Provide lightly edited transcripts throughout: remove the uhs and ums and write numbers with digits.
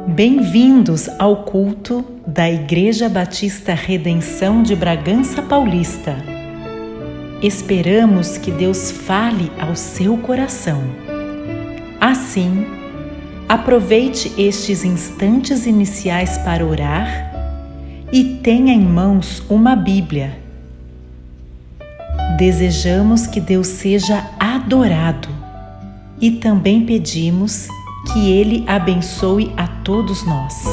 Bem-vindos ao culto da Igreja Batista Redenção de Bragança Paulista. Esperamos que Deus fale ao seu coração. Assim, aproveite estes instantes iniciais para orar e tenha em mãos uma Bíblia. Desejamos que Deus seja adorado e também pedimos que Ele abençoe a todos nós.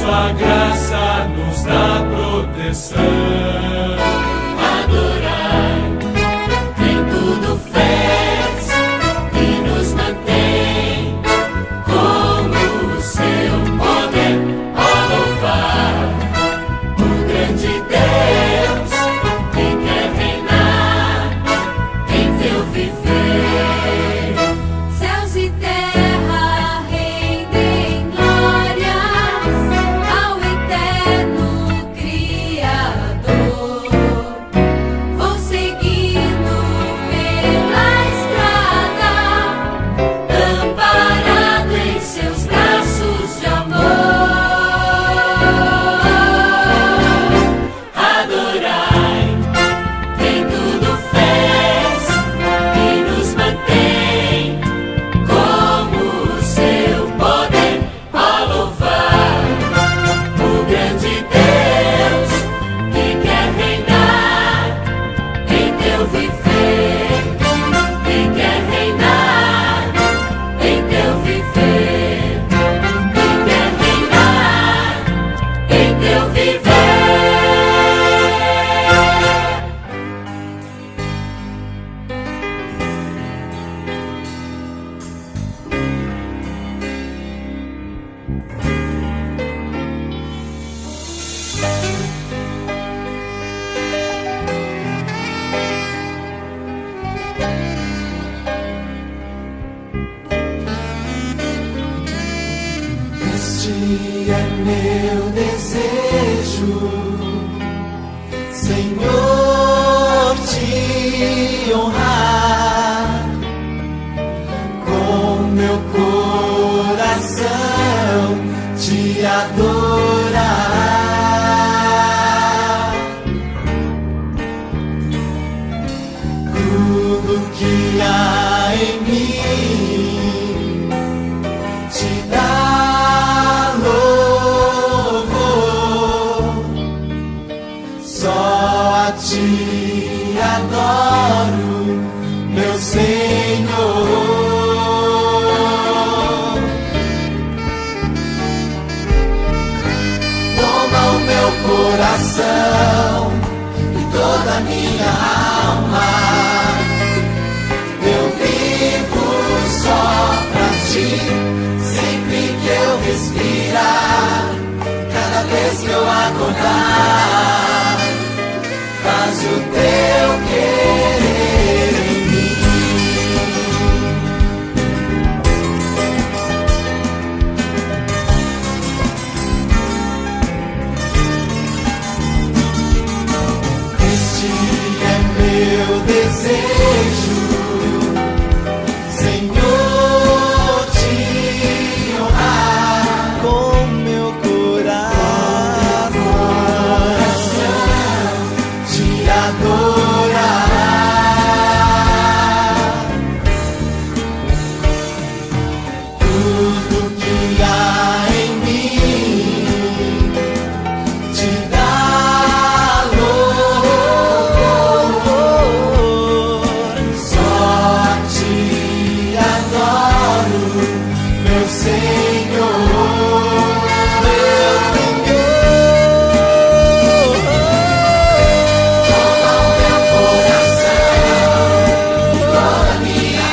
sua graça nos dá proteção. Adorai quem tudo fez e nos mantém, como o seu poder, ó louvar o grande Deus que quer reinar em teu viver. Céus e terra rendem glórias ao eterno Criador. Vou seguindo pela estrada, amparado em seus braços de amor. Adorai quem tudo fez e nos mantém, como o seu poder, ó louvar o grande Deus que quer reinar em teu viver, que quer reinar em teu viver, que quer reinar em teu viver. Este é meu desejo, Senhor, te honrar com meu coração, te adorar. Tudo que há em mim te dá louvor, só a ti adoro, meu Senhor. Toma o meu coração e toda a minha alma, eu vivo só pra ti, sempre que eu respirar, cada vez que eu acordar, faz o teu querer em mim. Este é meu desejo, Senhor, te honrar com meu coração, te adorar. Tudo que há em mim te dá louvor, só a ti adoro, meu Senhor, meu Senhor. Toma o meu coração e toda a minha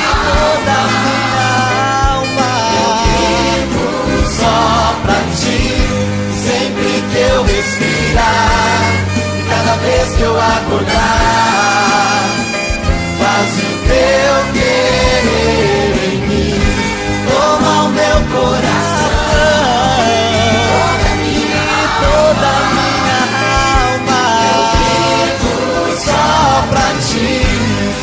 alma, eu vivo só pra ti, sempre que eu respirar, e cada vez que eu acordar, faz o teu querer em mim. Toma o meu coração e toda a minha alma, eu vivo só pra ti,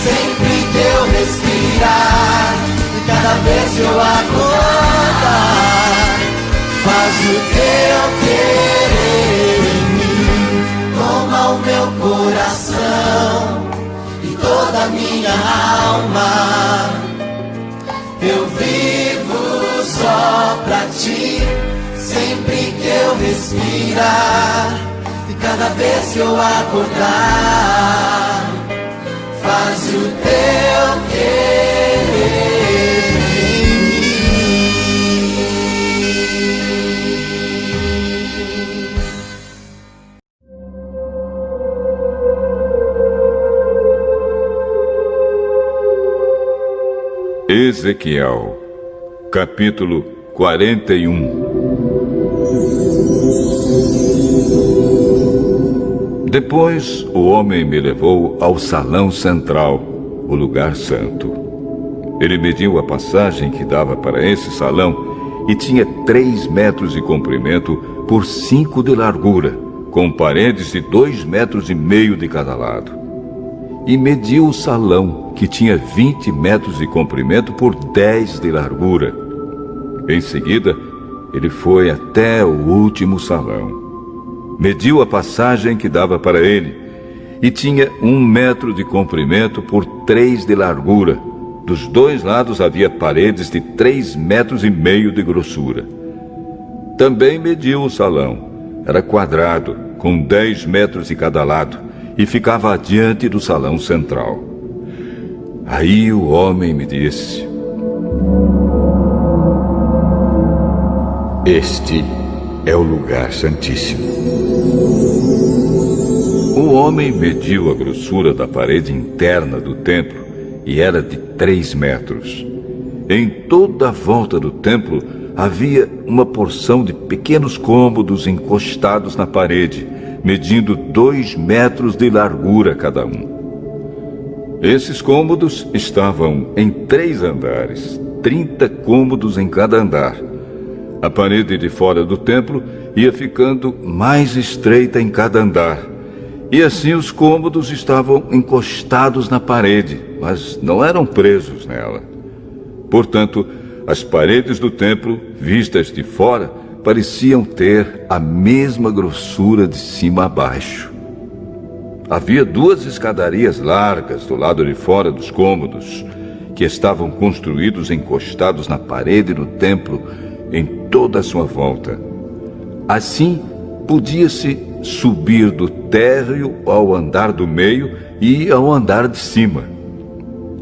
sempre que eu respirar, e cada vez que eu acordar, faz o teu querer em mim. Toma o meu coração e toda a minha alma, eu vivo só pra ti, sempre que eu respirar, e cada vez que eu acordar, faz o teu querer em mim. Ezequiel, capítulo 41. Depois o homem me levou ao salão central, o lugar santo. Ele mediu a passagem que dava para esse salão e tinha 3 metros de comprimento por 5 de largura, com paredes de 2,5 metros de cada lado. E mediu o salão, que tinha 20 metros de comprimento por 10 de largura. Em seguida, ele foi até o último salão. Mediu a passagem que dava para ele, e tinha 1 metro de comprimento por 3 de largura. Dos 2 lados havia paredes de 3,5 metros de grossura. Também mediu o salão. Era quadrado, com 10 metros de cada lado, e ficava adiante do salão central. Aí o homem me disse: este é o lugar santíssimo. O homem mediu a grossura da parede interna do templo e era de 3 metros. Em toda a volta do templo havia uma porção de pequenos cômodos encostados na parede, medindo 2 metros de largura cada um. Esses cômodos estavam em 3 andares, 30 cômodos em cada andar. A parede de fora do templo ia ficando mais estreita em cada andar. E assim os cômodos estavam encostados na parede, mas não eram presos nela. Portanto, as paredes do templo, vistas de fora, pareciam ter a mesma grossura de cima a baixo. Havia 2 escadarias largas do lado de fora dos cômodos, que estavam construídos encostados na parede do templo em toda a sua volta. Assim, podia-se subir do térreo ao andar do meio e ao andar de cima.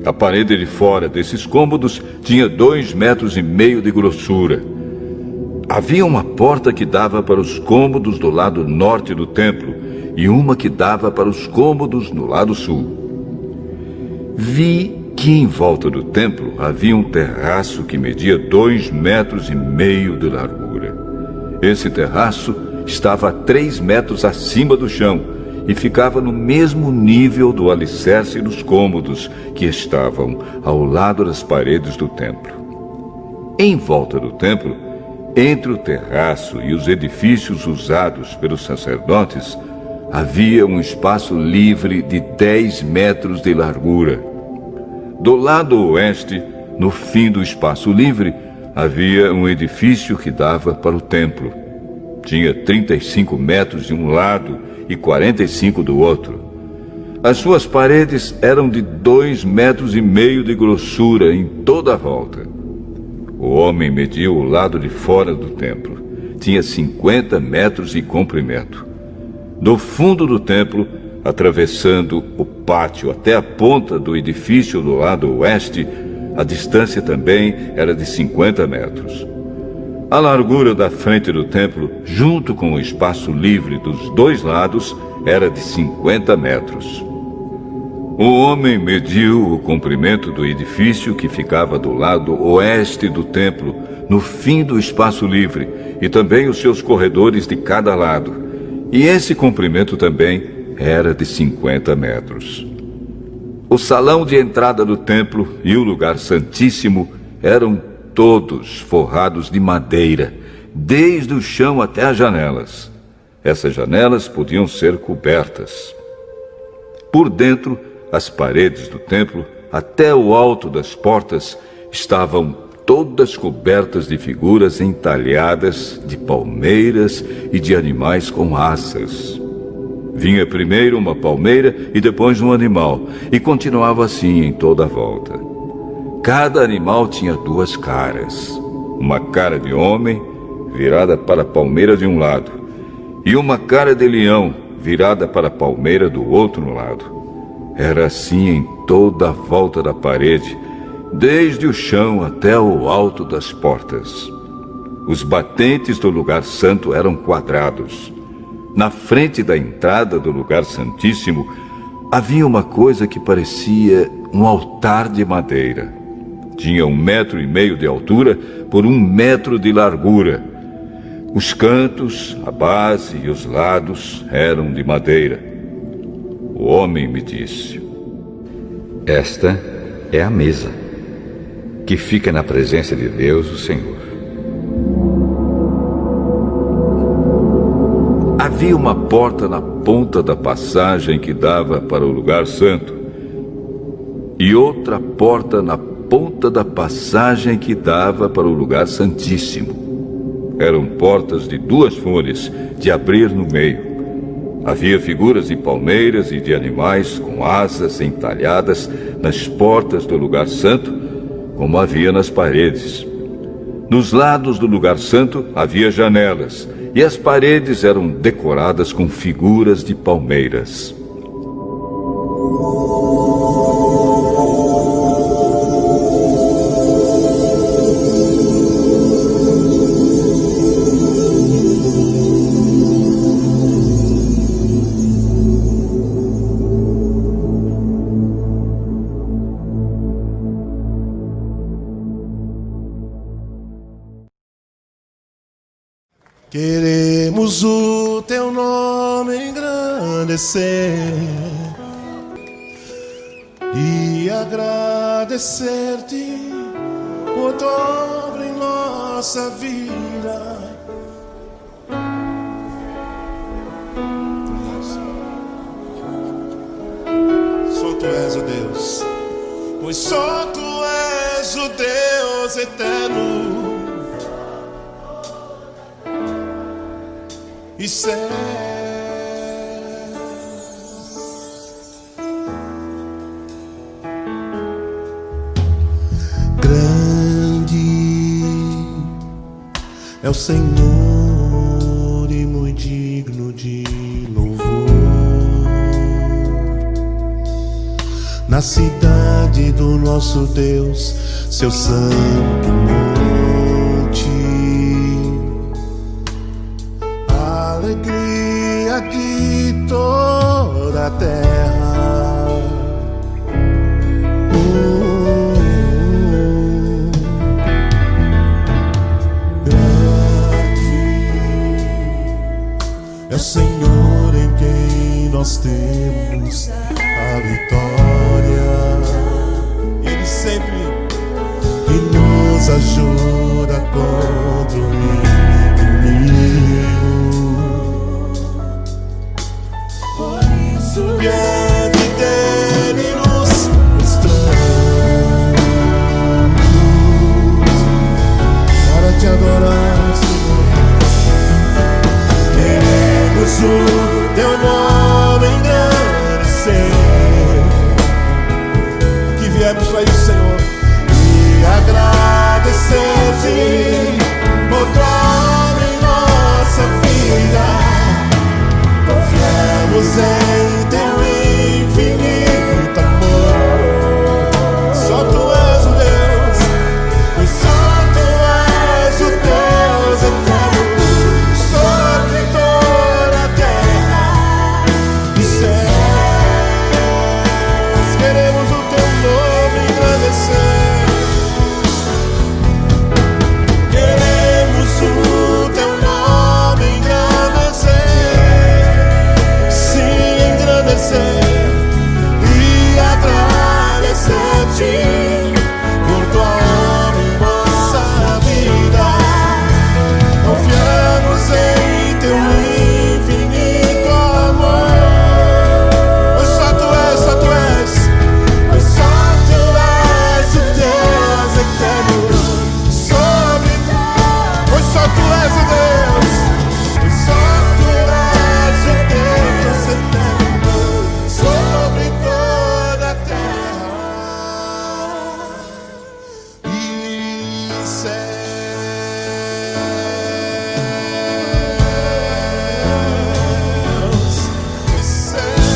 A parede de fora desses cômodos tinha 2,5 metros de grossura. Havia uma porta que dava para os cômodos do lado norte do templo e uma que dava para os cômodos no lado sul. Vi que em volta do templo havia um terraço que media 2,5 metros de largura. Esse terraço estava a 3 metros acima do chão e ficava no mesmo nível do alicerce dos cômodos que estavam ao lado das paredes do templo. Em volta do templo, entre o terraço e os edifícios usados pelos sacerdotes, havia um espaço livre de 10 metros de largura. Do lado oeste, no fim do espaço livre, havia um edifício que dava para o templo. Tinha 35 metros de um lado e 45 do outro. As suas paredes eram de 2,5 metros de grossura em toda a volta. O homem mediu o lado de fora do templo. Tinha 50 metros de comprimento. Do fundo do templo, atravessando o pátio até a ponta do edifício do lado oeste, a distância também era de 50 metros. A largura da frente do templo, junto com o espaço livre dos 2 lados, era de 50 metros. O homem mediu o comprimento do edifício que ficava do lado oeste do templo, no fim do espaço livre, e também os seus corredores de cada lado. E esse comprimento também era de 50 metros. O salão de entrada do templo e o lugar santíssimo eram todos forrados de madeira, desde o chão até as janelas. Essas janelas podiam ser cobertas. Por dentro, as paredes do templo, até o alto das portas, estavam todas cobertas de figuras entalhadas de palmeiras e de animais com asas. Vinha primeiro uma palmeira e depois um animal, e continuava assim em toda a volta. Cada animal tinha 2 caras. Uma cara de homem, virada para a palmeira de um lado, e uma cara de leão, virada para a palmeira do outro lado. Era assim em toda a volta da parede, desde o chão até o alto das portas. Os batentes do lugar santo eram quadrados. Na frente da entrada do lugar santíssimo, havia uma coisa que parecia um altar de madeira. Tinha 1,5 metro de altura por 1 metro de largura. Os cantos, a base e os lados eram de madeira. O homem me disse: esta é a mesa que fica na presença de Deus, o Senhor. Havia uma porta na ponta da passagem que dava para o lugar santo e outra porta na ponta da passagem que dava para o lugar santíssimo. Eram portas de 2 folhas, de abrir no meio. Havia figuras de palmeiras e de animais com asas entalhadas nas portas do lugar santo, como havia nas paredes. Nos lados do lugar santo havia janelas, e as paredes eram decoradas com figuras de palmeiras. Queremos o teu nome engrandecer e agradecer-te por tua obra em nossa vida. Só tu és o Deus, pois só tu és o Deus eterno e céu. Grande é o Senhor e muito digno de louvor. Na cidade do nosso Deus, seu santo monte, alegria de toda a terra. Grande é o Senhor em quem nós temos a vitória. Ele sempre que nos ajuda contra o inimigo. Diante dele nos estamos para te adorar, Senhor. Queremos o teu nome engrandecer. Que viemos para isso, Senhor, e agradecer-te por tua obra em nossa vida. Confiamos em teu infinito amor. Só tu és o Deus, pois só tu és o Deus eterno sobre toda a terra e céus. Queremos o teu nome engrandecer. Queremos o teu nome engrandecer. E agradecer-te por tua obra em nossa vida. Confiamos em teu infinito amor. Pois só tu és, pois só tu és o Deus eterno sobre tudo. Pois só tu és o Deus, pois só tu és o Deus eterno sobre toda a terra e céus, e céus.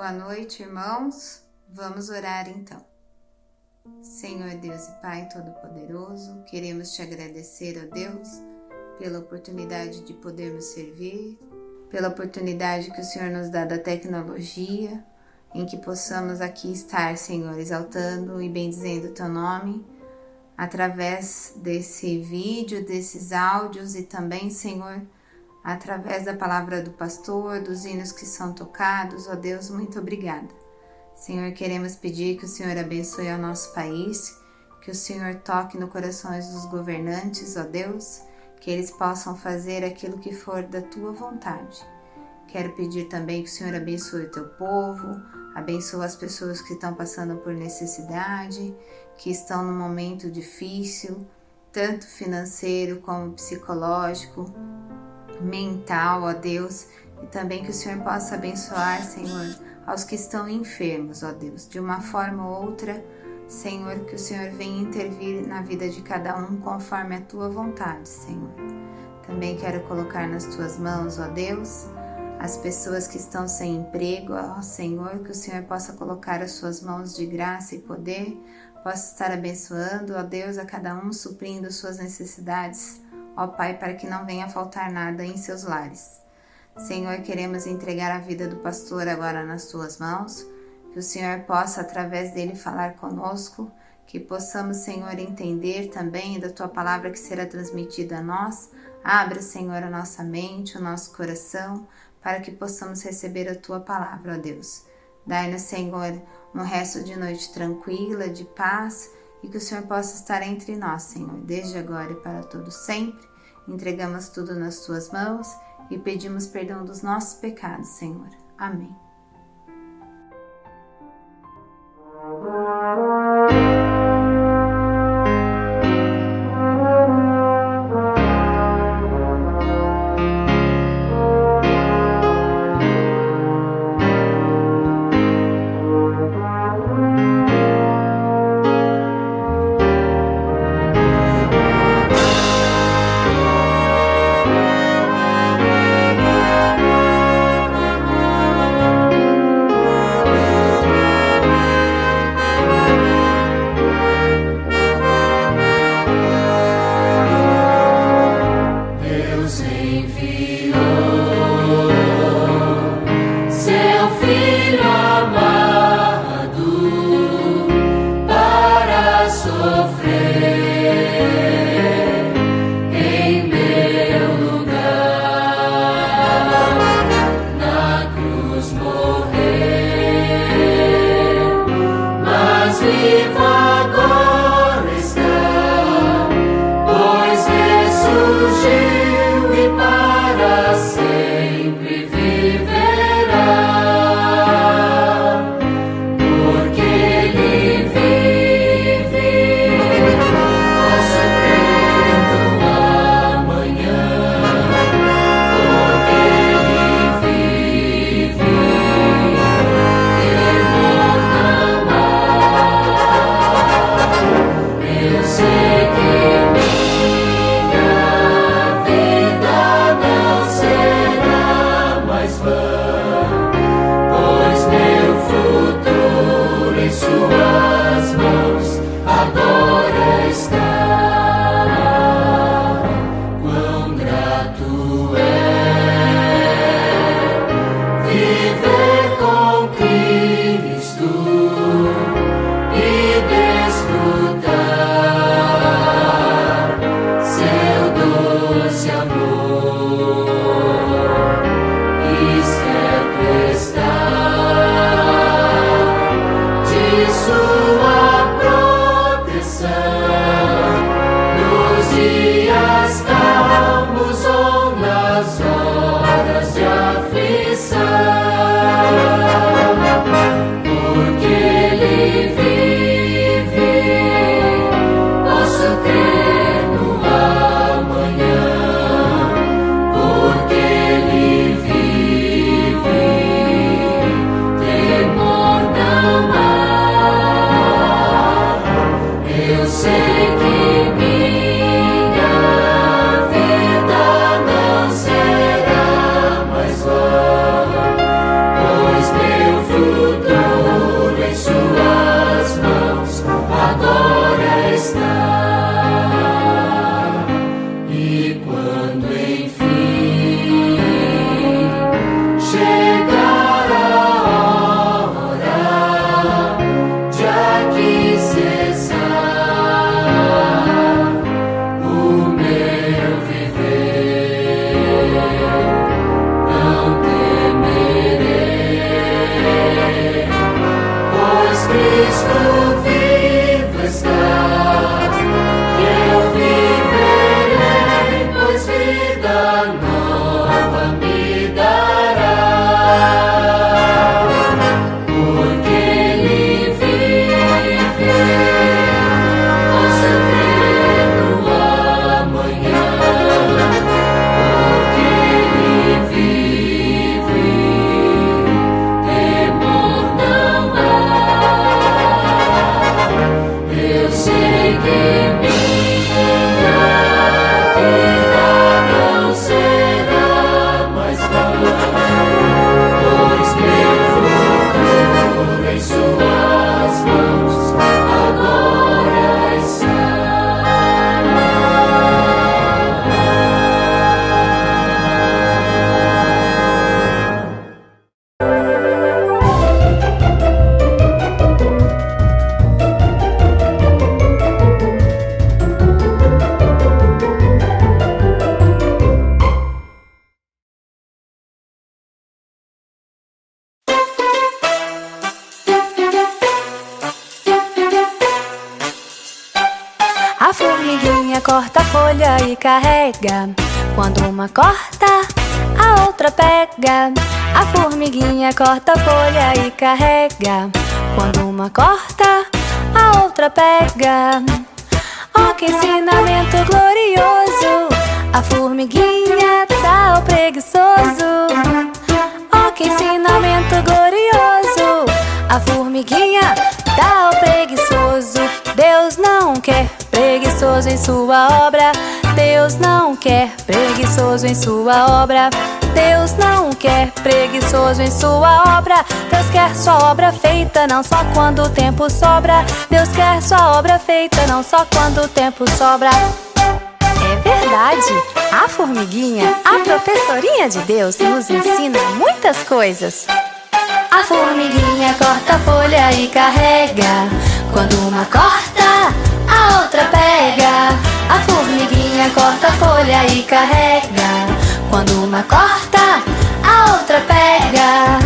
Boa noite, irmãos. Vamos orar então. Senhor Deus e Pai Todo-Poderoso, queremos te agradecer, ó Deus, pela oportunidade de podermos servir, pela oportunidade que o Senhor nos dá da tecnologia, em que possamos aqui estar, Senhor, exaltando e bendizendo o teu nome, através desse vídeo, desses áudios e também, Senhor, através da palavra do pastor, dos hinos que são tocados, ó Deus, muito obrigada. Senhor, queremos pedir que o Senhor abençoe o nosso país, que o Senhor toque no corações dos governantes, ó Deus, que eles possam fazer aquilo que for da tua vontade. Quero pedir também que o Senhor abençoe o teu povo, abençoe as pessoas que estão passando por necessidade, que estão num momento difícil, tanto financeiro como psicológico, mental, ó Deus, e também que o Senhor possa abençoar, Senhor, aos que estão enfermos, ó Deus, de uma forma ou outra, Senhor, que o Senhor venha intervir na vida de cada um conforme a tua vontade, Senhor. Também quero colocar nas tuas mãos, ó Deus, as pessoas que estão sem emprego, ó Senhor, que o Senhor possa colocar as suas mãos de graça e poder, possa estar abençoando, ó Deus, a cada um, suprindo suas necessidades, ó Pai, para que não venha faltar nada em seus lares. Senhor, queremos entregar a vida do pastor agora nas tuas mãos, que o Senhor possa, através dele, falar conosco, que possamos, Senhor, entender também da tua palavra que será transmitida a nós. Abra, Senhor, a nossa mente, o nosso coração, para que possamos receber a tua palavra, ó Deus. Dai-nos, Senhor, um resto de noite tranquila, de paz, e que o Senhor possa estar entre nós, Senhor, desde agora e para todo sempre. Entregamos tudo nas tuas mãos e pedimos perdão dos nossos pecados, Senhor. Amém. Dias calmos ou nas A formiguinha corta a folha e carrega. Quando uma corta, a outra pega. A formiguinha corta a folha e carrega. Quando uma corta, a outra pega. Oh, que ensinamento glorioso! A formiguinha dá ao preguiçoso. Oh, que ensinamento glorioso! A formiguinha dá ao preguiçoso. Deus não quer preguiçoso em sua obra. Deus não quer preguiçoso em sua obra. Deus não quer preguiçoso em sua obra. Deus quer sua obra feita, não só quando o tempo sobra. Deus quer sua obra feita, não só quando o tempo sobra. É verdade, a formiguinha, a professorinha de Deus, nos ensina muitas coisas. A formiguinha corta a folha e carrega. Quando uma corta, a outra pega. A formiguinha corta a folha e carrega. Quando uma corta, a outra pega.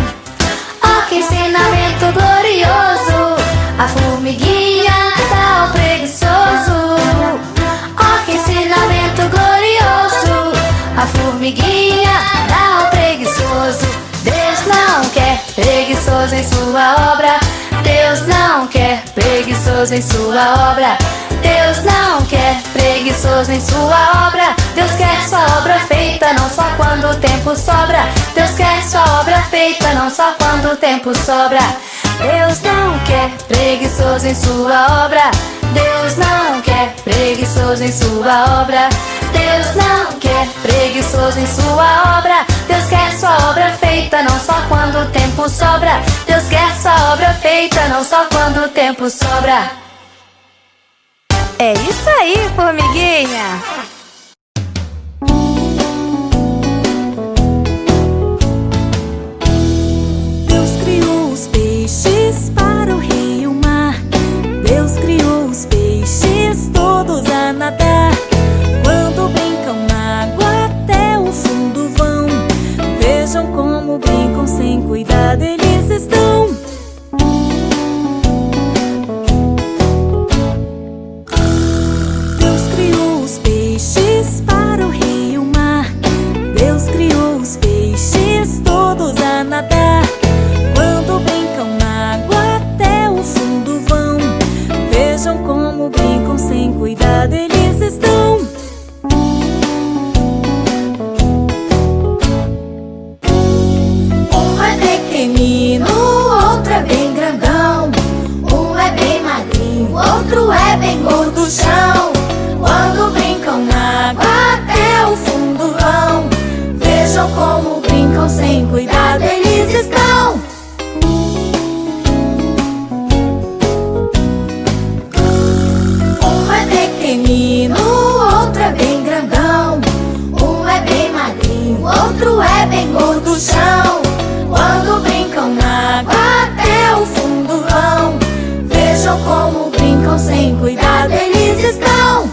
Oh, que ensinamento glorioso! A formiguinha dá ao preguiçoso. Oh, que ensinamento glorioso! A formiguinha dá ao preguiçoso. Deus não quer preguiçoso em sua obra. Deus não quer preguiçoso em sua obra. Deus não quer preguiçoso em sua obra. Deus quer sua obra feita, não só quando o tempo sobra. Deus quer sua obra feita, não só quando o tempo sobra. Deus não quer preguiçoso em sua obra. Deus não quer preguiçoso em sua obra. Deus não quer preguiçoso em sua obra. Deus quer sua obra feita, não só quando o tempo sobra. Deus quer sua obra feita, não só quando o tempo sobra. É isso aí, formiguinha! Deus criou os peixes para o rio e o mar. Deus criou os peixes todos a nadar. Quando brincam na água até o fundo vão. Vejam como brincam sem cuidado eles estão. Deus criou os peixes bebem cor do chão. Quando brincam na água até o fundo vão. Vejam como brincam sem cuidado eles estão.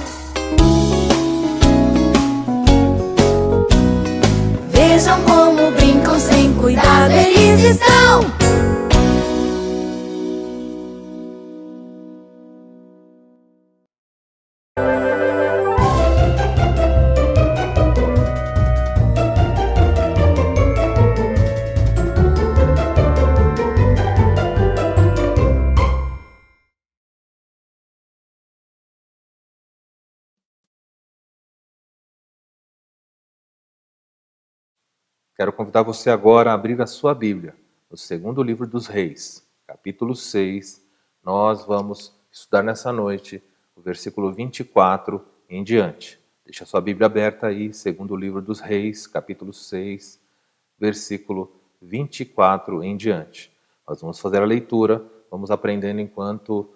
Vejam como brincam sem cuidado eles estão. Quero convidar você agora a abrir a sua Bíblia, no segundo livro dos Reis, capítulo 6. Nós vamos estudar nessa noite o versículo 24 em diante. Deixa a sua Bíblia aberta aí, segundo livro dos Reis, capítulo 6, versículo 24 em diante. Nós vamos fazer a leitura, vamos aprendendo enquanto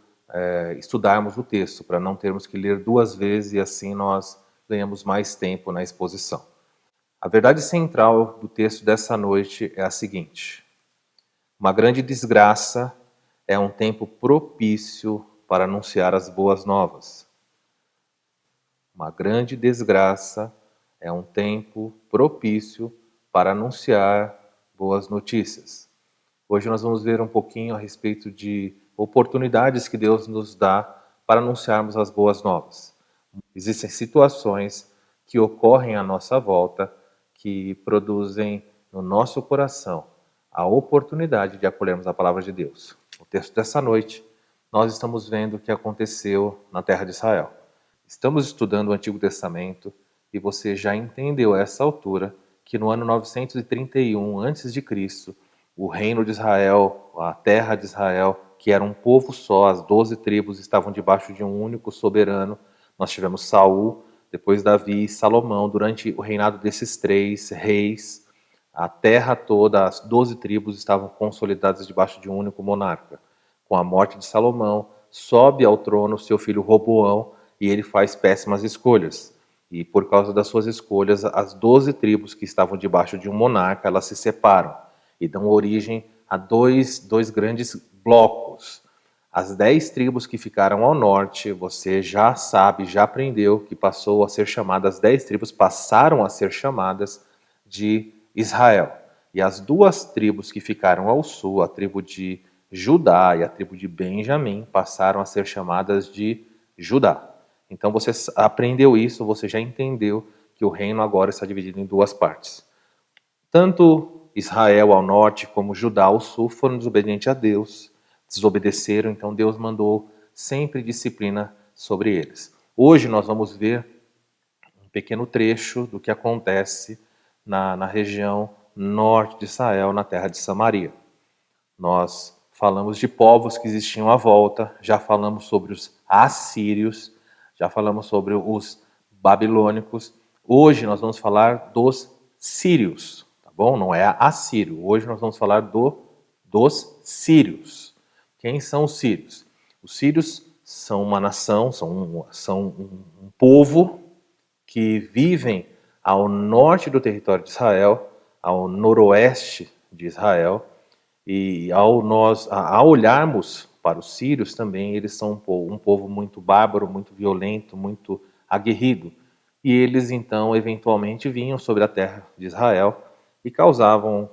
estudarmos o texto, para não termos que ler duas vezes e assim nós ganhamos mais tempo na exposição. A verdade central do texto dessa noite é a seguinte: uma grande desgraça é um tempo propício para anunciar as boas novas. Uma grande desgraça é um tempo propício para anunciar boas notícias. Hoje nós vamos ver um pouquinho a respeito de oportunidades que Deus nos dá para anunciarmos as boas novas. Existem situações que ocorrem à nossa volta que produzem no nosso coração a oportunidade de acolhermos a palavra de Deus. No texto dessa noite, nós estamos vendo o que aconteceu na terra de Israel. Estamos estudando o Antigo Testamento e você já entendeu a essa altura que no ano 931 a.C., o reino de Israel, a terra de Israel, que era um povo só, as 12 tribos estavam debaixo de um único soberano. Nós tivemos Saul, depois Davi e Salomão. Durante o reinado desses três reis, a terra toda, as 12 tribos estavam consolidadas debaixo de um único monarca. Com a morte de Salomão, sobe ao trono seu filho Roboão e ele faz péssimas escolhas. E por causa das suas escolhas, as 12 tribos que estavam debaixo de um monarca, elas se separam e dão origem a dois grandes blocos. As 10 tribos que ficaram ao norte, você já sabe, já aprendeu que passou a ser chamadas, as 10 tribos passaram a ser chamadas de Israel. E as 2 tribos que ficaram ao sul, a tribo de Judá e a tribo de Benjamim, passaram a ser chamadas de Judá. Então você aprendeu isso, você já entendeu que o reino agora está dividido em 2 partes. Tanto Israel ao norte como Judá ao sul foram desobedientes a Deus, desobedeceram, então Deus mandou sempre disciplina sobre eles. Hoje nós vamos ver um pequeno trecho do que acontece na região norte de Israel, na terra de Samaria. Nós falamos de povos que existiam à volta, já falamos sobre os assírios, já falamos sobre os babilônicos. Hoje nós vamos falar dos sírios, tá bom? Não é assírio. Hoje nós vamos falar dos sírios. Quem são os sírios? Os sírios são uma nação, são um povo que vivem ao norte do território de Israel, ao noroeste de Israel, e ao olharmos para os sírios também, eles são um povo muito bárbaro, muito violento, muito aguerrido. E eles então eventualmente vinham sobre a terra de Israel e causavam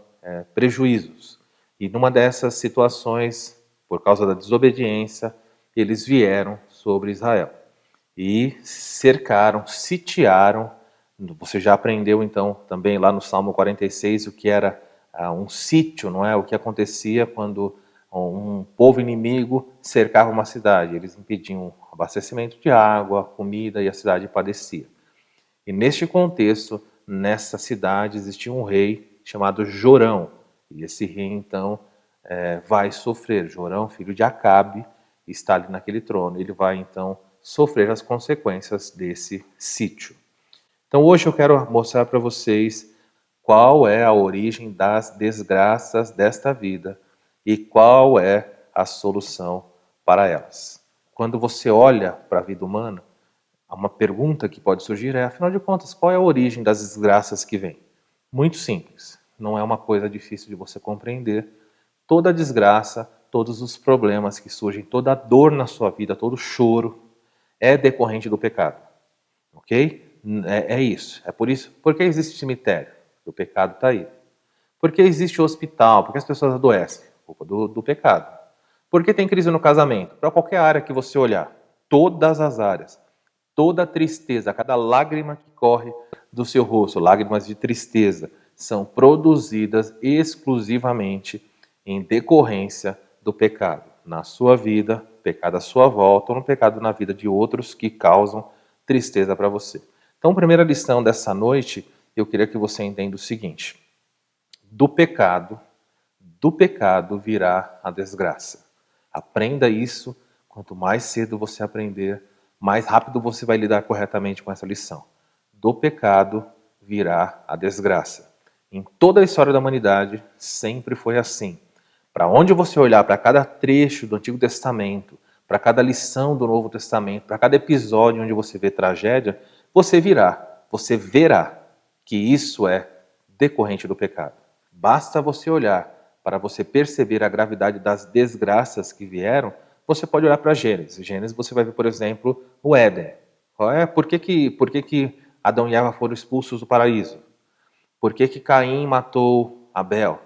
prejuízos. E numa dessas situações, por causa da desobediência, eles vieram sobre Israel e cercaram, sitiaram. Você já aprendeu então também lá no Salmo 46 o que era um sítio, não é? O que acontecia quando um povo inimigo cercava uma cidade. Eles impediam o abastecimento de água, comida e a cidade padecia. E neste contexto, nessa cidade existia um rei chamado Jorão. E esse rei então vai sofrer. Jorão, filho de Acabe, está ali naquele trono. Ele vai então sofrer as consequências desse sítio. Então hoje eu quero mostrar para vocês qual é a origem das desgraças desta vida e qual é a solução para elas. Quando você olha para a vida humana, uma pergunta que pode surgir é, afinal de contas, qual é a origem das desgraças que vêm? Muito simples. Não é uma coisa difícil de você compreender. Toda desgraça, todos os problemas que surgem, toda dor na sua vida, todo choro é decorrente do pecado. Ok? É isso. É por isso. Por que existe cemitério? O pecado está aí. Por que existe hospital? Porque as pessoas adoecem? Culpa do pecado. Por que tem crise no casamento? Para qualquer área que você olhar, todas as áreas, toda a tristeza, cada lágrima que corre do seu rosto, lágrimas de tristeza, são produzidas exclusivamente em decorrência do pecado na sua vida, pecado à sua volta, ou no pecado na vida de outros que causam tristeza para você. Então, a primeira lição dessa noite, eu queria que você entenda o seguinte: do pecado virá a desgraça. Aprenda isso. Quanto mais cedo você aprender, mais rápido você vai lidar corretamente com essa lição. Do pecado virá a desgraça. Em toda a história da humanidade, sempre foi assim. Para onde você olhar, para cada trecho do Antigo Testamento, para cada lição do Novo Testamento, para cada episódio onde você vê tragédia, você verá que isso é decorrente do pecado. Basta você olhar para você perceber a gravidade das desgraças que vieram. Você pode olhar para Gênesis. Gênesis você vai ver, por exemplo, o Éden. Por que Adão e Eva foram expulsos do paraíso? Por que Caim matou Abel?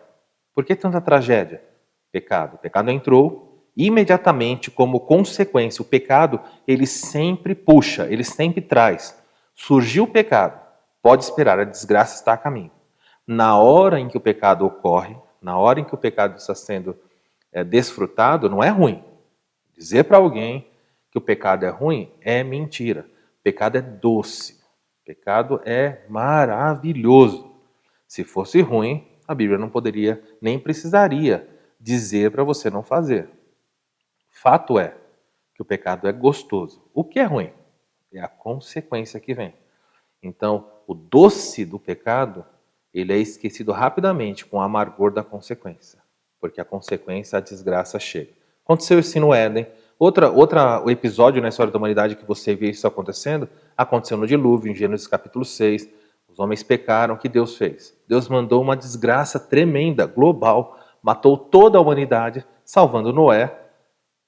Por que tanta tragédia? Pecado. O pecado entrou imediatamente como consequência. O pecado, ele sempre puxa, ele sempre traz. Surgiu o pecado, pode esperar, a desgraça está a caminho. Na hora em que o pecado ocorre, na hora em que o pecado está sendo desfrutado, não é ruim. Dizer para alguém que o pecado é ruim é mentira. O pecado é doce. O pecado é maravilhoso. Se fosse ruim, a Bíblia não poderia, nem precisaria dizer para você não fazer. Fato é que o pecado é gostoso. O que é ruim? É a consequência que vem. Então, o doce do pecado, ele é esquecido rapidamente com o amargor da consequência. Porque a consequência, a desgraça chega. Aconteceu isso no Éden. O episódio na história da humanidade que você vê isso acontecendo, aconteceu no dilúvio, em Gênesis capítulo 6. Os homens pecaram, o que Deus fez? Deus mandou uma desgraça tremenda, global, matou toda a humanidade, salvando Noé,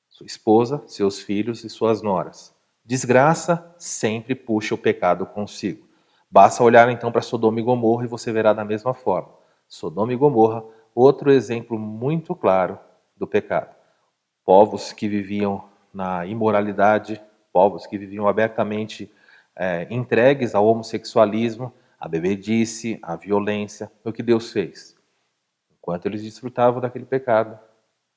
sua esposa, seus filhos e suas noras. Desgraça sempre puxa o pecado consigo. Basta olhar então para Sodoma e Gomorra e você verá da mesma forma. Sodoma e Gomorra, outro exemplo muito claro do pecado. Povos que viviam na imoralidade, povos que viviam abertamente entregues ao homossexualismo, à bebedice, à violência. O que Deus fez? Enquanto eles desfrutavam daquele pecado,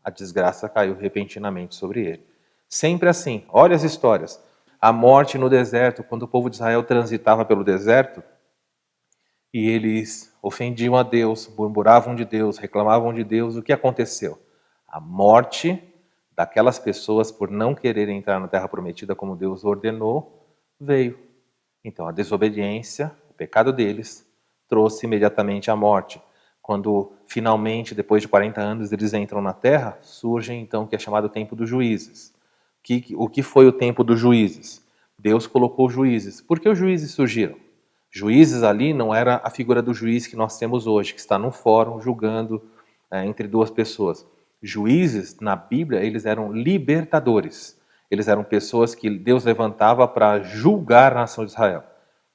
a desgraça caiu repentinamente sobre ele. Sempre assim. Olha as histórias. A morte no deserto, quando o povo de Israel transitava pelo deserto, e eles ofendiam a Deus, murmuravam de Deus, reclamavam de Deus, o que aconteceu? A morte daquelas pessoas, por não quererem entrar na terra prometida como Deus ordenou, veio. Então a desobediência, o pecado deles, trouxe imediatamente a morte. Quando finalmente, depois de 40 anos, eles entram na terra, surge então o que é chamado o tempo dos juízes. O que foi o tempo dos juízes? Deus colocou juízes. Por que os juízes surgiram? Juízes ali não era a figura do juiz que nós temos hoje, que está num fórum julgando entre duas pessoas. Juízes, na Bíblia, eles eram libertadores. Eles eram pessoas que Deus levantava para julgar a nação de Israel.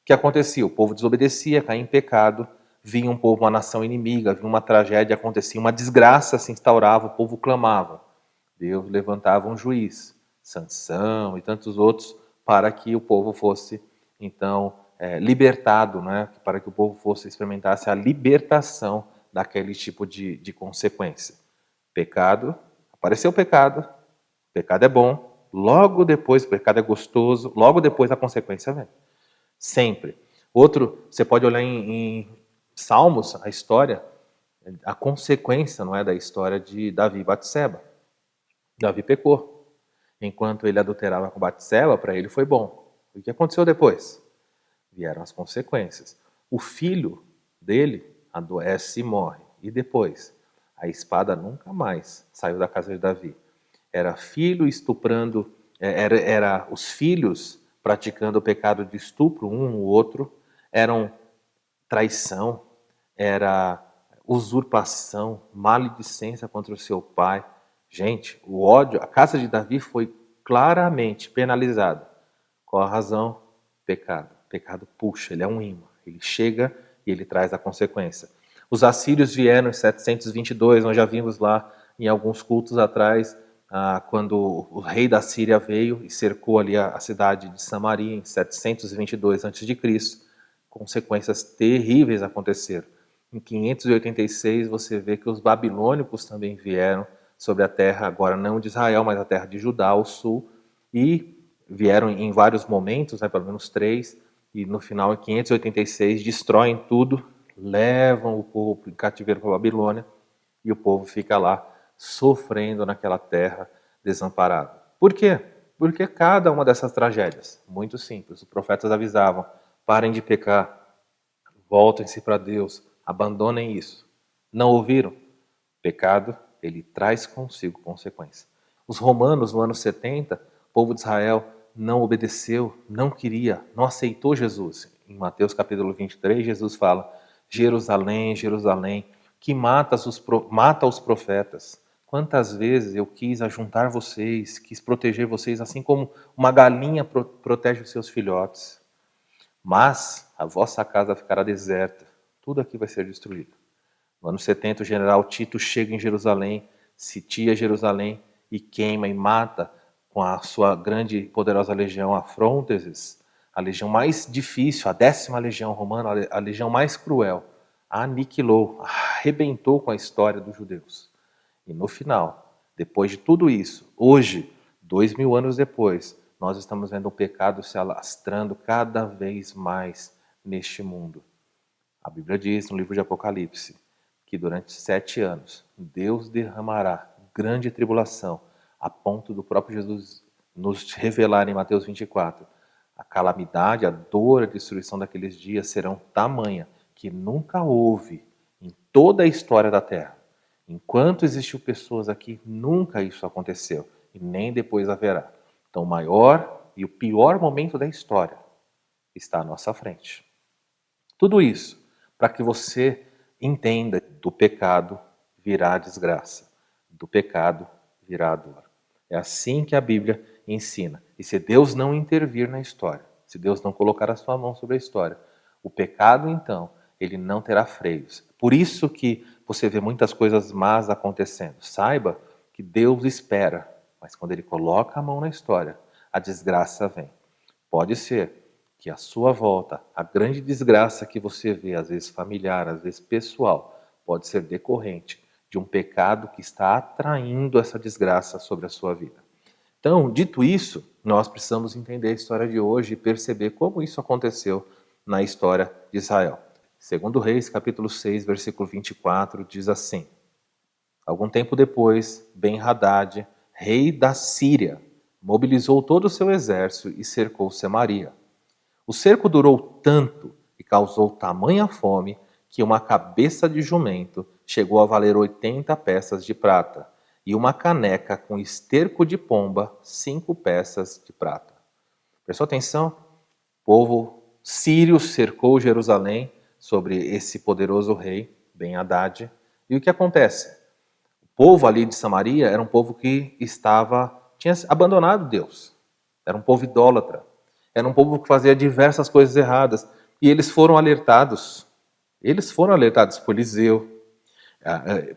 O que acontecia? O povo desobedecia, caía em pecado, vinha um povo, uma nação inimiga, vinha uma tragédia, acontecia, uma desgraça se instaurava, o povo clamava. Deus levantava um juiz, Sansão e tantos outros, para que o povo fosse, então, libertado, né? Para que o povo fosse experimentasse a libertação daquele tipo de consequência. Pecado, apareceu o pecado é bom, logo depois o pecado é gostoso, logo depois a consequência vem. Sempre. Outro, você pode olhar em Salmos, a história, a consequência, não é, da história de Davi e Batseba. Davi pecou. Enquanto ele adulterava com Batseba, para ele foi bom. O que aconteceu depois? Vieram as consequências. O filho dele adoece e morre. E depois? A espada nunca mais saiu da casa de Davi. Era filho estuprando, era os filhos praticando o pecado de estupro um no outro, eram traição, era usurpação, maledicência contra o seu pai. Gente, o ódio, a casa de Davi foi claramente penalizada. Qual a razão? Pecado. Pecado puxa, ele é um imã. Ele chega e ele traz a consequência. Os assírios vieram em 722, nós já vimos lá em alguns cultos atrás, quando o rei da Síria veio e cercou ali a cidade de Samaria em 722 a.C., consequências terríveis aconteceram. Em 586 você vê que os babilônicos também vieram sobre a terra, agora não de Israel, mas a terra de Judá, ao sul, e vieram em vários momentos, pelo menos 3, e no final, em 586, destroem tudo, levam o povo em cativeiro para a Babilônia, e o povo fica lá, sofrendo naquela terra desamparada. Por quê? Porque cada uma dessas tragédias, muito simples, os profetas avisavam, parem de pecar, voltem-se para Deus, abandonem isso. Não ouviram? Pecado, ele traz consigo consequência. Os romanos, no ano 70, o povo de Israel não obedeceu, não queria, não aceitou Jesus. Em Mateus capítulo 23, Jesus fala, Jerusalém, Jerusalém, que mata os profetas. Quantas vezes eu quis ajuntar vocês, quis proteger vocês, assim como uma galinha protege os seus filhotes. Mas a vossa casa ficará deserta, tudo aqui vai ser destruído. No ano 70, o general Tito chega em Jerusalém, sitia Jerusalém e queima e mata com a sua grande e poderosa legião, a Frônteses, a legião mais difícil, a 10ª legião romana, a legião mais cruel, aniquilou, arrebentou com a história dos judeus. E no final, depois de tudo isso, hoje, 2000 anos depois, nós estamos vendo o pecado se alastrando cada vez mais neste mundo. A Bíblia diz no livro de Apocalipse que durante 7 anos Deus derramará grande tribulação, a ponto do próprio Jesus nos revelar em Mateus 24. A calamidade, a dor, a destruição daqueles dias serão tamanha que nunca houve em toda a história da Terra. Enquanto existiu pessoas aqui, nunca isso aconteceu e nem depois haverá. Então o maior e o pior momento da história está à nossa frente. Tudo isso para que você entenda, do pecado virá desgraça, do pecado virá dor. É assim que a Bíblia ensina. E se Deus não intervir na história, se Deus não colocar a sua mão sobre a história, o pecado, então, ele não terá freios. Por isso que você vê muitas coisas más acontecendo. Saiba que Deus espera, mas quando ele coloca a mão na história, a desgraça vem. Pode ser que a sua volta, a grande desgraça que você vê, às vezes familiar, às vezes pessoal, pode ser decorrente de um pecado que está atraindo essa desgraça sobre a sua vida. Então, dito isso, nós precisamos entender a história de hoje e perceber como isso aconteceu na história de Israel. Segundo Reis, capítulo 6, versículo 24, diz assim: Algum tempo depois, Ben-Hadad, rei da Síria, mobilizou todo o seu exército e cercou Samaria. O cerco durou tanto e causou tamanha fome que uma cabeça de jumento chegou a valer 80 peças de prata, e uma caneca com esterco de pomba, 5 peças de prata. Prestou atenção? O povo sírio cercou Jerusalém sobre esse poderoso rei, Ben-Hadad. E o que acontece? O povo ali de Samaria era um povo que tinha abandonado Deus. Era um povo idólatra. Era um povo que fazia diversas coisas erradas. E eles foram alertados. Eles foram alertados por Eliseu,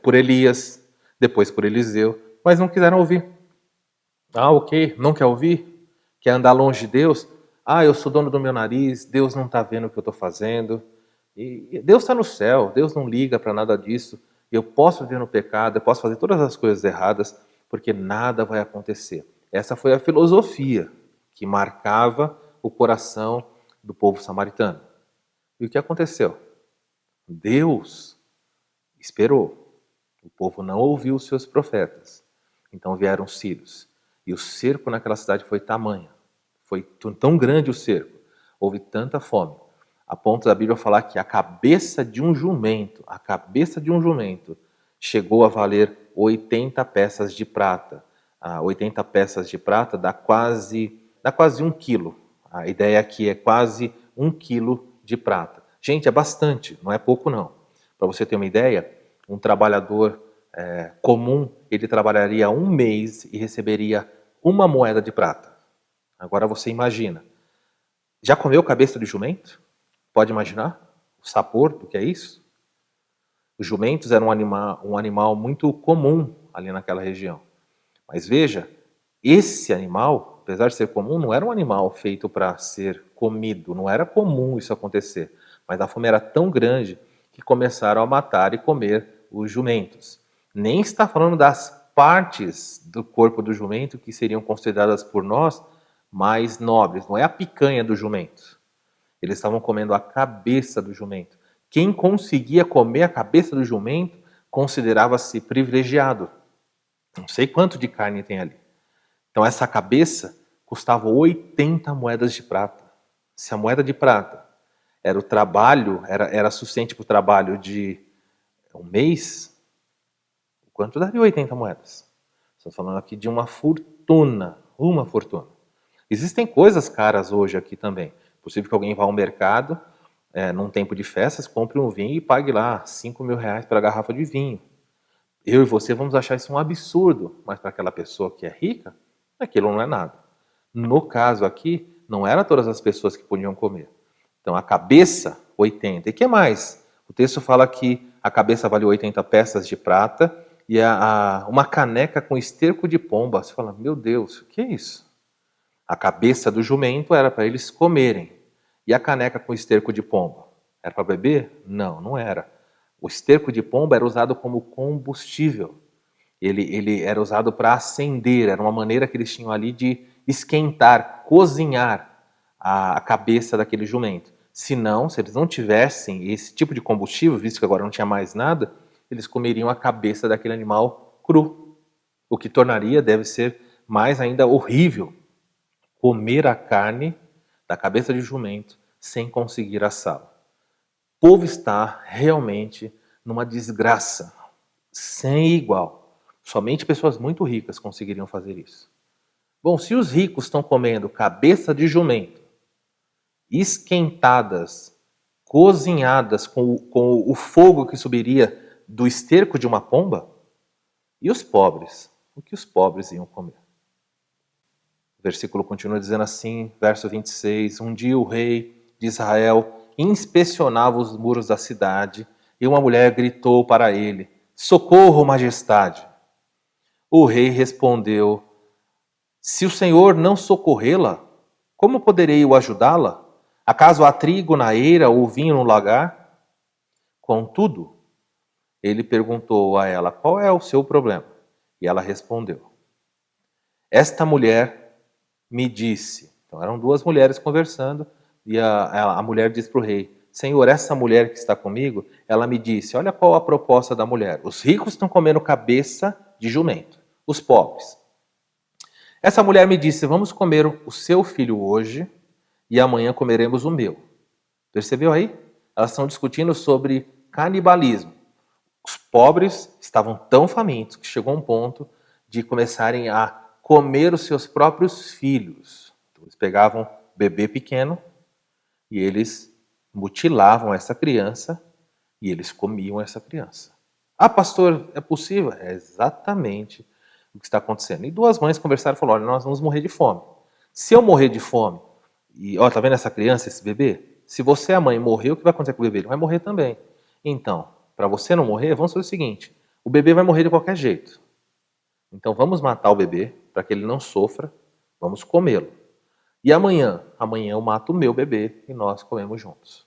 por Elias, depois por Eliseu, mas não quiseram ouvir. Ok, não quer ouvir? Quer andar longe de Deus? Eu sou dono do meu nariz, Deus não está vendo o que eu estou fazendo. E Deus está no céu, Deus não liga para nada disso. Eu posso viver no pecado, eu posso fazer todas as coisas erradas, porque nada vai acontecer. Essa foi a filosofia que marcava o coração do povo samaritano. E o que aconteceu? Deus esperou. O povo não ouviu os seus profetas. Então vieram os sírios. E o cerco naquela cidade foi tamanho. Foi tão grande o cerco. Houve tanta fome. A ponto da Bíblia falar que a cabeça de um jumento chegou a valer 80 peças de prata. 80 peças de prata dá quase 1 quilo. A ideia aqui é quase 1 quilo de prata. Gente, é bastante, não é pouco não. Para você ter uma ideia, um trabalhador comum, ele trabalharia 1 mês e receberia 1 moeda de prata. Agora você imagina. Já comeu cabeça de jumento? Pode imaginar o sabor do que é isso? Os jumentos eram um animal muito comum ali naquela região. Mas veja, esse animal, apesar de ser comum, não era um animal feito para ser comido. Não era comum isso acontecer. Mas a fome era tão grande que começaram a matar e comer os jumentos. Nem está falando das partes do corpo do jumento que seriam consideradas por nós mais nobres. Não é a picanha do jumento. Eles estavam comendo a cabeça do jumento. Quem conseguia comer a cabeça do jumento considerava-se privilegiado. Não sei quanto de carne tem ali. Então essa cabeça custava 80 moedas de prata. Se a moeda de prata era o trabalho, era suficiente para o trabalho de 1 mês, quanto daria 80 moedas? Estamos falando aqui de uma fortuna. Existem coisas caras hoje aqui também. É possível que alguém vá ao mercado, num tempo de festas, compre um vinho e pague lá 5 mil reais pela garrafa de vinho. Eu e você vamos achar isso um absurdo, mas para aquela pessoa que é rica, aquilo não é nada. No caso aqui, não eram todas as pessoas que podiam comer. Então a cabeça, 80. E o que mais? O texto fala que a cabeça vale 80 peças de prata e uma caneca com esterco de pomba. Você fala, meu Deus, o que é isso? A cabeça do jumento era para eles comerem. E a caneca com esterco de pomba? Era para beber? Não, não era. O esterco de pomba era usado como combustível. Ele era usado para acender. Era uma maneira que eles tinham ali de esquentar, cozinhar a cabeça daquele jumento. Se eles não tivessem esse tipo de combustível, visto que agora não tinha mais nada, eles comeriam a cabeça daquele animal cru. O que tornaria, deve ser mais ainda horrível, comer a carne da cabeça de jumento sem conseguir assá-la. O povo está realmente numa desgraça sem igual. Somente pessoas muito ricas conseguiriam fazer isso. Bom, se os ricos estão comendo cabeça de jumento, esquentadas, cozinhadas com o fogo que subiria do esterco de uma pomba, e os pobres? O que os pobres iam comer? O versículo continua dizendo assim, verso 26, um dia o rei de Israel inspecionava os muros da cidade e uma mulher gritou para ele, socorro, majestade. O rei respondeu, se o Senhor não socorrê-la, como poderei eu ajudá-la? Acaso há trigo na eira ou vinho no lagar? Contudo, ele perguntou a ela, qual é o seu problema? E ela respondeu, esta mulher me disse, então eram 2 mulheres conversando, e a mulher diz para o rei, Senhor, essa mulher que está comigo, ela me disse, olha qual a proposta da mulher, os ricos estão comendo cabeça de jumento, os pobres. Essa mulher me disse, vamos comer o seu filho hoje, e amanhã comeremos o meu. Percebeu aí? Elas estão discutindo sobre canibalismo. Os pobres estavam tão famintos que chegou a um ponto de começarem a comer os seus próprios filhos. Então, eles pegavam o bebê pequeno e eles mutilavam essa criança e eles comiam essa criança. Ah, pastor, é possível? É exatamente o que está acontecendo. E 2 mães conversaram e falaram, olha, nós vamos morrer de fome. Se eu morrer de fome, e ó, tá vendo essa criança, esse bebê? Se você, a mãe, morrer, o que vai acontecer com o bebê? Ele vai morrer também. Então, para você não morrer, vamos fazer o seguinte, o bebê vai morrer de qualquer jeito. Então vamos matar o bebê, para que ele não sofra, vamos comê-lo. E amanhã eu mato o meu bebê e nós comemos juntos.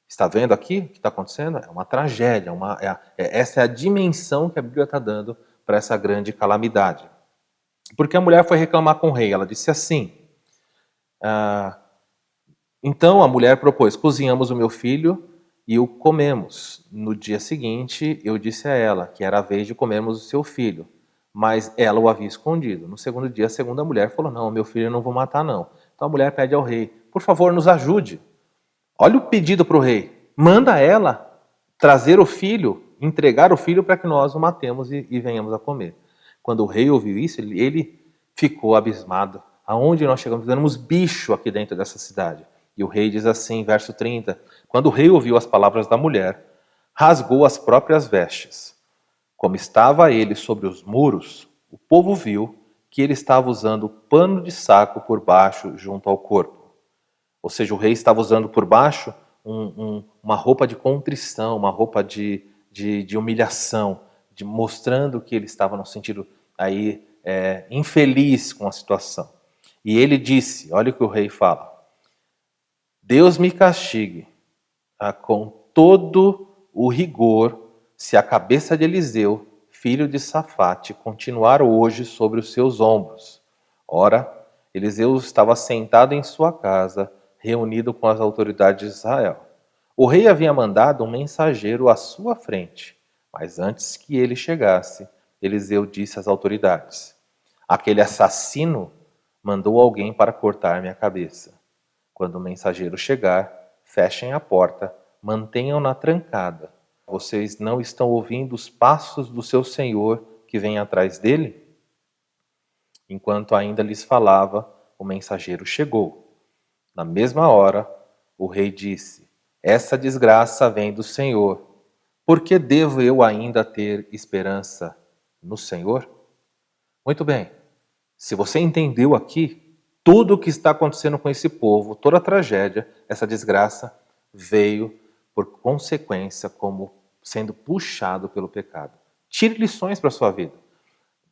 Está vendo aqui o que está acontecendo? É uma tragédia, essa é a dimensão que a Bíblia está dando para essa grande calamidade. Porque a mulher foi reclamar com o rei, ela disse assim, então a mulher propôs, cozinhamos o meu filho e o comemos. No dia seguinte, eu disse a ela que era a vez de comermos o seu filho, mas ela o havia escondido. No segundo dia, a segunda mulher falou, não, meu filho eu não vou matar não. Então a mulher pede ao rei, por favor, nos ajude. Olha o pedido para o rei, manda ela trazer o filho, entregar o filho para que nós o matemos e venhamos a comer. Quando o rei ouviu isso, ele ficou abismado. Aonde nós chegamos? Éramos bicho aqui dentro dessa cidade. E o rei diz assim, verso 30, quando o rei ouviu as palavras da mulher, rasgou as próprias vestes. Como estava ele sobre os muros, o povo viu que ele estava usando pano de saco por baixo junto ao corpo. Ou seja, o rei estava usando por baixo uma roupa de contrição, uma roupa de humilhação, mostrando que ele estava no sentido aí infeliz com a situação. E ele disse, olha o que o rei fala: Deus me castigue com todo o rigor se a cabeça de Eliseu, filho de Safate, continuar hoje sobre os seus ombros. Ora, Eliseu estava sentado em sua casa, reunido com as autoridades de Israel. O rei havia mandado um mensageiro à sua frente, mas antes que ele chegasse, Eliseu disse às autoridades: aquele assassino mandou alguém para cortar minha cabeça. Quando o mensageiro chegar, fechem a porta, mantenham-na trancada. Vocês não estão ouvindo os passos do seu senhor que vem atrás dele? Enquanto ainda lhes falava, o mensageiro chegou. Na mesma hora, o rei disse: essa desgraça vem do Senhor. Por que devo eu ainda ter esperança no Senhor? Muito bem. Se você entendeu aqui, tudo o que está acontecendo com esse povo, toda a tragédia, essa desgraça, veio por consequência como sendo puxado pelo pecado. Tire lições para a sua vida.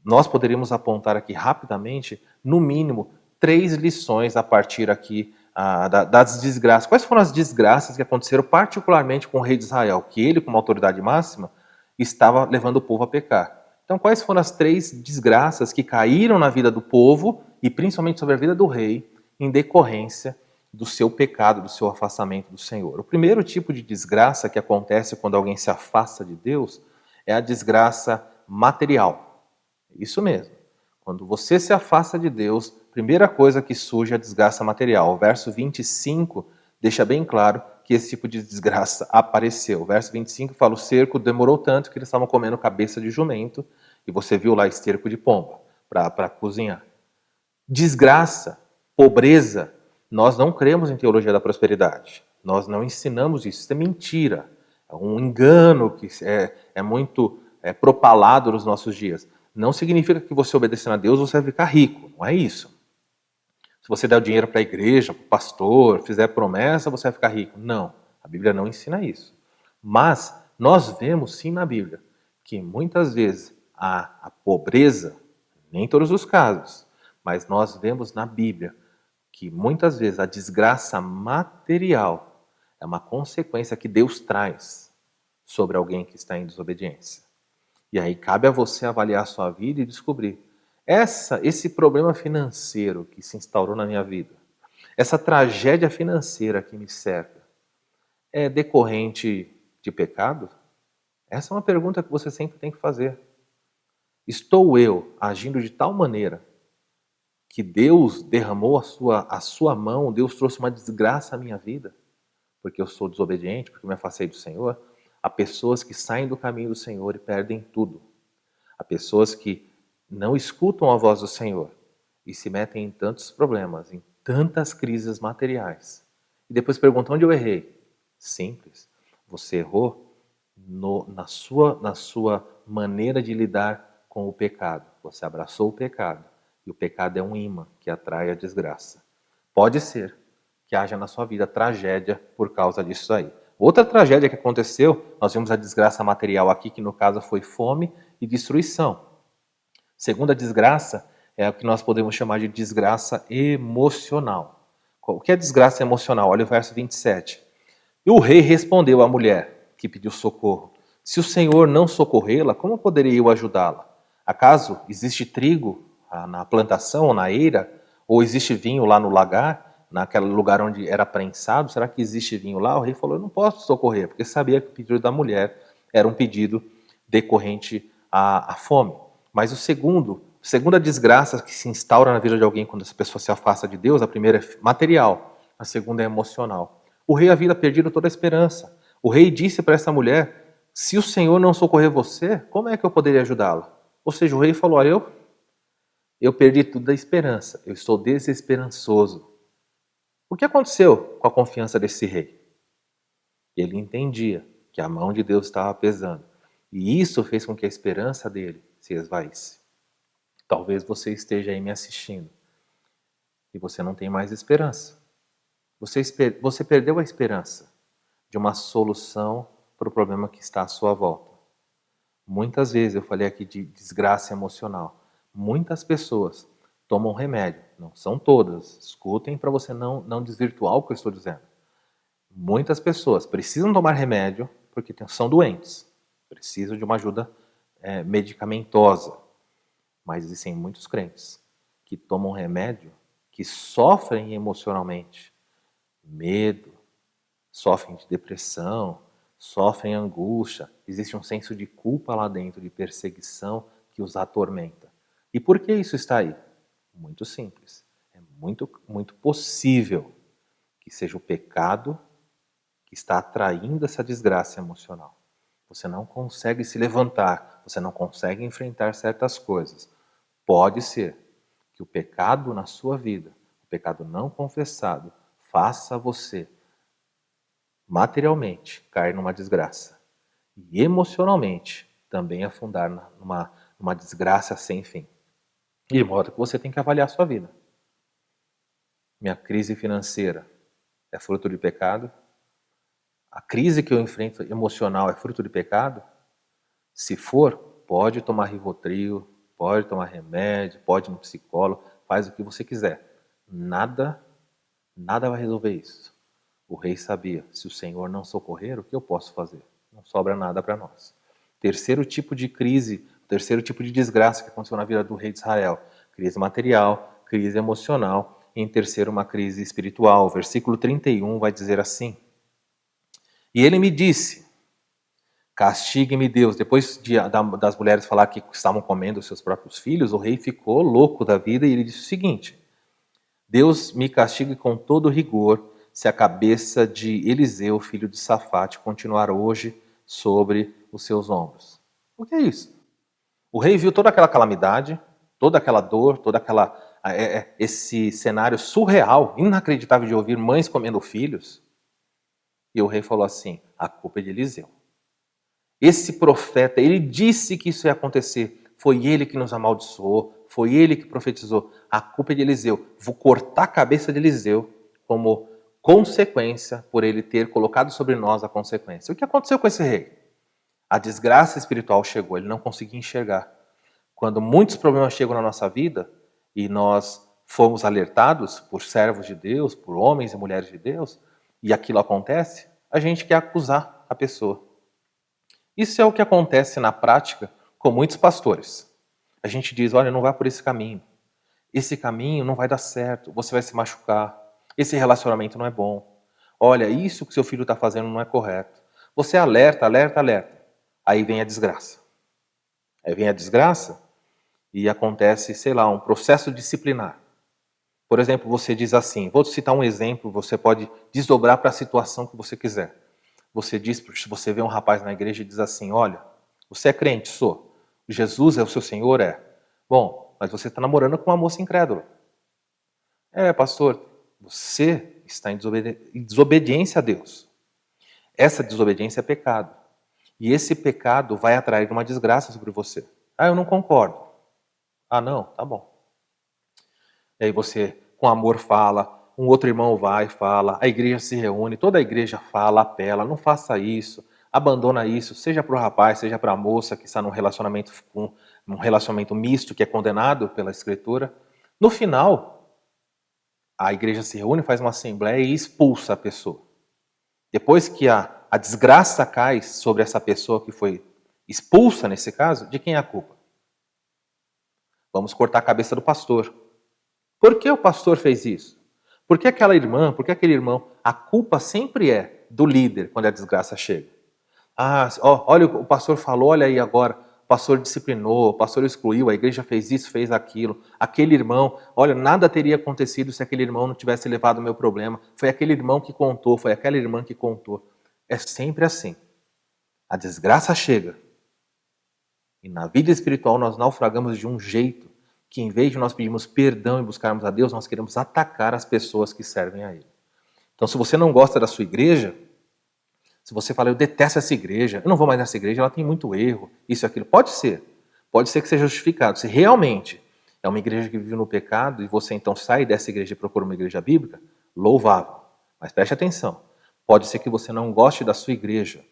Nós poderíamos apontar aqui rapidamente, no mínimo, 3 lições a partir aqui das desgraças. Quais foram as desgraças que aconteceram particularmente com o rei de Israel? Que ele, como autoridade máxima, estava levando o povo a pecar. Então, quais foram as 3 desgraças que caíram na vida do povo e principalmente sobre a vida do rei em decorrência do seu pecado, do seu afastamento do Senhor? O primeiro tipo de desgraça que acontece quando alguém se afasta de Deus é a desgraça material. Isso mesmo. Quando você se afasta de Deus, a primeira coisa que surge é a desgraça material. O verso 25 deixa bem claro que esse tipo de desgraça apareceu. O verso 25 fala: o cerco demorou tanto que eles estavam comendo cabeça de jumento, e você viu lá esterco de pomba para cozinhar. Desgraça, pobreza, nós não cremos em teologia da prosperidade. Nós não ensinamos isso. Isso é mentira. É um engano que é muito propalado nos nossos dias. Não significa que você obedecendo a Deus você vai ficar rico. Não é isso. Se você der o dinheiro para a igreja, para o pastor, fizer promessa, você vai ficar rico. Não, a Bíblia não ensina isso. Mas nós vemos sim na Bíblia que muitas vezes a pobreza, nem em todos os casos, mas nós vemos na Bíblia que muitas vezes a desgraça material é uma consequência que Deus traz sobre alguém que está em desobediência. E aí cabe a você avaliar a sua vida e descobrir: esse problema financeiro que se instaurou na minha vida, essa tragédia financeira que me cerca, é decorrente de pecado? Essa é uma pergunta que você sempre tem que fazer. Estou eu agindo de tal maneira que Deus derramou a sua mão, Deus trouxe uma desgraça à minha vida, porque eu sou desobediente, porque eu me afastei do Senhor? Há pessoas que saem do caminho do Senhor e perdem tudo. Há pessoas que não escutam a voz do Senhor e se metem em tantos problemas, em tantas crises materiais. E depois perguntam: onde eu errei? Simples. Você errou na sua maneira de lidar com o pecado. Você abraçou o pecado. E o pecado é um imã que atrai a desgraça. Pode ser que haja na sua vida tragédia por causa disso aí. Outra tragédia que aconteceu, nós vimos a desgraça material aqui, que no caso foi fome e destruição. Segunda desgraça é o que nós podemos chamar de desgraça emocional. O que é desgraça emocional? Olha o verso 27. E o rei respondeu à mulher que pediu socorro: se o Senhor não socorrê-la, como poderia eu ajudá-la? Acaso existe trigo na plantação ou na eira? Ou existe vinho lá no lagar, naquele lugar onde era prensado? Será que existe vinho lá? O rei falou: eu não posso socorrer, porque sabia que o pedido da mulher era um pedido decorrente à fome. Mas segunda desgraça que se instaura na vida de alguém quando essa pessoa se afasta de Deus, a primeira é material, a segunda é emocional. O rei havia perdido toda a esperança. O rei disse para essa mulher: se o Senhor não socorrer você, como é que eu poderia ajudá-la? Ou seja, o rei falou: olha, eu perdi toda a esperança, eu estou desesperançoso. O que aconteceu com a confiança desse rei? Ele entendia porque a mão de Deus estava pesando. E isso fez com que a esperança dele se esvaísse. Talvez você esteja aí me assistindo e você não tem mais esperança. Você perdeu a esperança de uma solução para o problema que está à sua volta. Muitas vezes eu falei aqui de desgraça emocional. Muitas pessoas tomam remédio, não são todas, escutem para você não desvirtuar o que eu estou dizendo. Muitas pessoas precisam tomar remédio porque são doentes, precisam de uma ajuda medicamentosa. Mas existem muitos crentes que tomam remédio, que sofrem emocionalmente, medo, sofrem de depressão, sofrem angústia, existe um senso de culpa lá dentro, de perseguição que os atormenta. E por que isso está aí? Muito simples. É muito possível que seja o pecado que está atraindo essa desgraça emocional. Você não consegue se levantar, você não consegue enfrentar certas coisas. Pode ser que o pecado na sua vida, o pecado não confessado, faça você materialmente cair numa desgraça e emocionalmente também afundar numa desgraça sem fim. De modo que você tem que avaliar a sua vida. Minha crise financeira é fruto de pecado? A crise que eu enfrento emocional é fruto de pecado? Se for, pode tomar Rivotril, pode tomar remédio, pode ir no psicólogo, faz o que você quiser. Nada vai resolver isso. O rei sabia, se o Senhor não socorrer, o que eu posso fazer? Não sobra nada para nós. Terceiro tipo de crise, terceiro tipo de desgraça que aconteceu na vida do rei de Israel. Crise material, crise emocional e em terceiro uma crise espiritual. O versículo 31 vai dizer assim: E ele me disse, castigue-me Deus. Depois das mulheres falar que estavam comendo os seus próprios filhos, o rei ficou louco da vida e ele disse o seguinte: Deus me castigue com todo rigor se a cabeça de Eliseu, filho de Safate, continuar hoje sobre os seus ombros. O que é isso? O rei viu toda aquela calamidade, toda aquela dor, esse cenário surreal, inacreditável de ouvir mães comendo filhos. E o rei falou assim: a culpa é de Eliseu. Esse profeta, ele disse que isso ia acontecer. Foi ele que nos amaldiçoou, foi ele que profetizou. A culpa é de Eliseu. Vou cortar a cabeça de Eliseu como consequência por ele ter colocado sobre nós a consequência. O que aconteceu com esse rei? A desgraça espiritual chegou, ele não conseguia enxergar. Quando muitos problemas chegam na nossa vida e nós fomos alertados por servos de Deus, por homens e mulheres de Deus, e aquilo acontece, a gente quer acusar a pessoa. Isso é o que acontece na prática com muitos pastores. A gente diz, olha, não vá por esse caminho. Esse caminho não vai dar certo, você vai se machucar. Esse relacionamento não é bom. Olha, isso que seu filho está fazendo não é correto. Você alerta. Aí vem a desgraça. Aí vem a desgraça e acontece, sei lá, um processo disciplinar. Por exemplo, você diz assim, vou citar um exemplo, você pode desdobrar para a situação que você quiser. Você diz, se você vê um rapaz na igreja e diz assim, olha, você é crente? Sou. Jesus é o seu Senhor? É. Bom, mas você está namorando com uma moça incrédula. É, pastor, você está em desobediência a Deus. Essa desobediência é pecado. E esse pecado vai atrair uma desgraça sobre você. Ah, eu não concordo. Ah, não? Tá bom. E aí você, com amor, fala, um outro irmão vai e fala, a igreja se reúne, toda a igreja fala, apela, não faça isso, abandona isso, seja para o rapaz, seja para a moça que está num relacionamento misto, que é condenado pela Escritura. No final, a igreja se reúne, faz uma assembleia e expulsa a pessoa. Depois que a desgraça cai sobre essa pessoa que foi expulsa, nesse caso, de quem é a culpa? Vamos cortar a cabeça do pastor. Por que o pastor fez isso? Por que aquela irmã, por que aquele irmão? A culpa sempre é do líder quando a desgraça chega. Ah, olha, o pastor falou, olha aí agora, o pastor disciplinou, o pastor excluiu, a igreja fez isso, fez aquilo. Aquele irmão, olha, nada teria acontecido se aquele irmão não tivesse levado o meu problema. Foi aquele irmão que contou, foi aquela irmã que contou. É sempre assim. A desgraça chega. E na vida espiritual nós naufragamos de um jeito que, em vez de nós pedirmos perdão e buscarmos a Deus, nós queremos atacar as pessoas que servem a Ele. Então, se você não gosta da sua igreja, Se você fala, eu detesto essa igreja, eu não vou mais nessa igreja, ela tem muito erro, isso e aquilo. Pode ser que seja justificado. Se realmente é uma igreja que vive no pecado e você então sai dessa igreja e procura uma igreja bíblica, louvável. Mas preste atenção, pode ser que você não goste da sua igreja,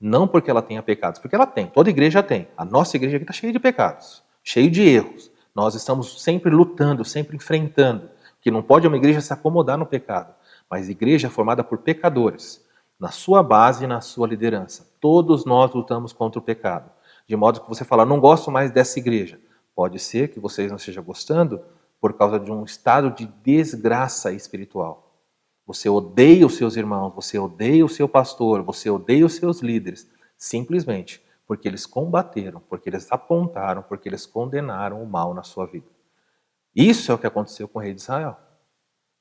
não porque ela tenha pecados, porque ela tem, toda igreja tem. A nossa igreja aqui está cheia de pecados, cheia de erros. Nós estamos sempre lutando, sempre enfrentando, que não pode uma igreja se acomodar no pecado, mas igreja formada por pecadores, na sua base e na sua liderança. Todos nós lutamos contra o pecado, de modo que você fala, não gosto mais dessa igreja. Pode ser que vocês não estejam gostando por causa de um estado de desgraça espiritual. Você odeia os seus irmãos, você odeia o seu pastor, você odeia os seus líderes, simplesmente porque eles combateram, porque eles apontaram, porque eles condenaram o mal na sua vida. Isso é o que aconteceu com o rei de Israel.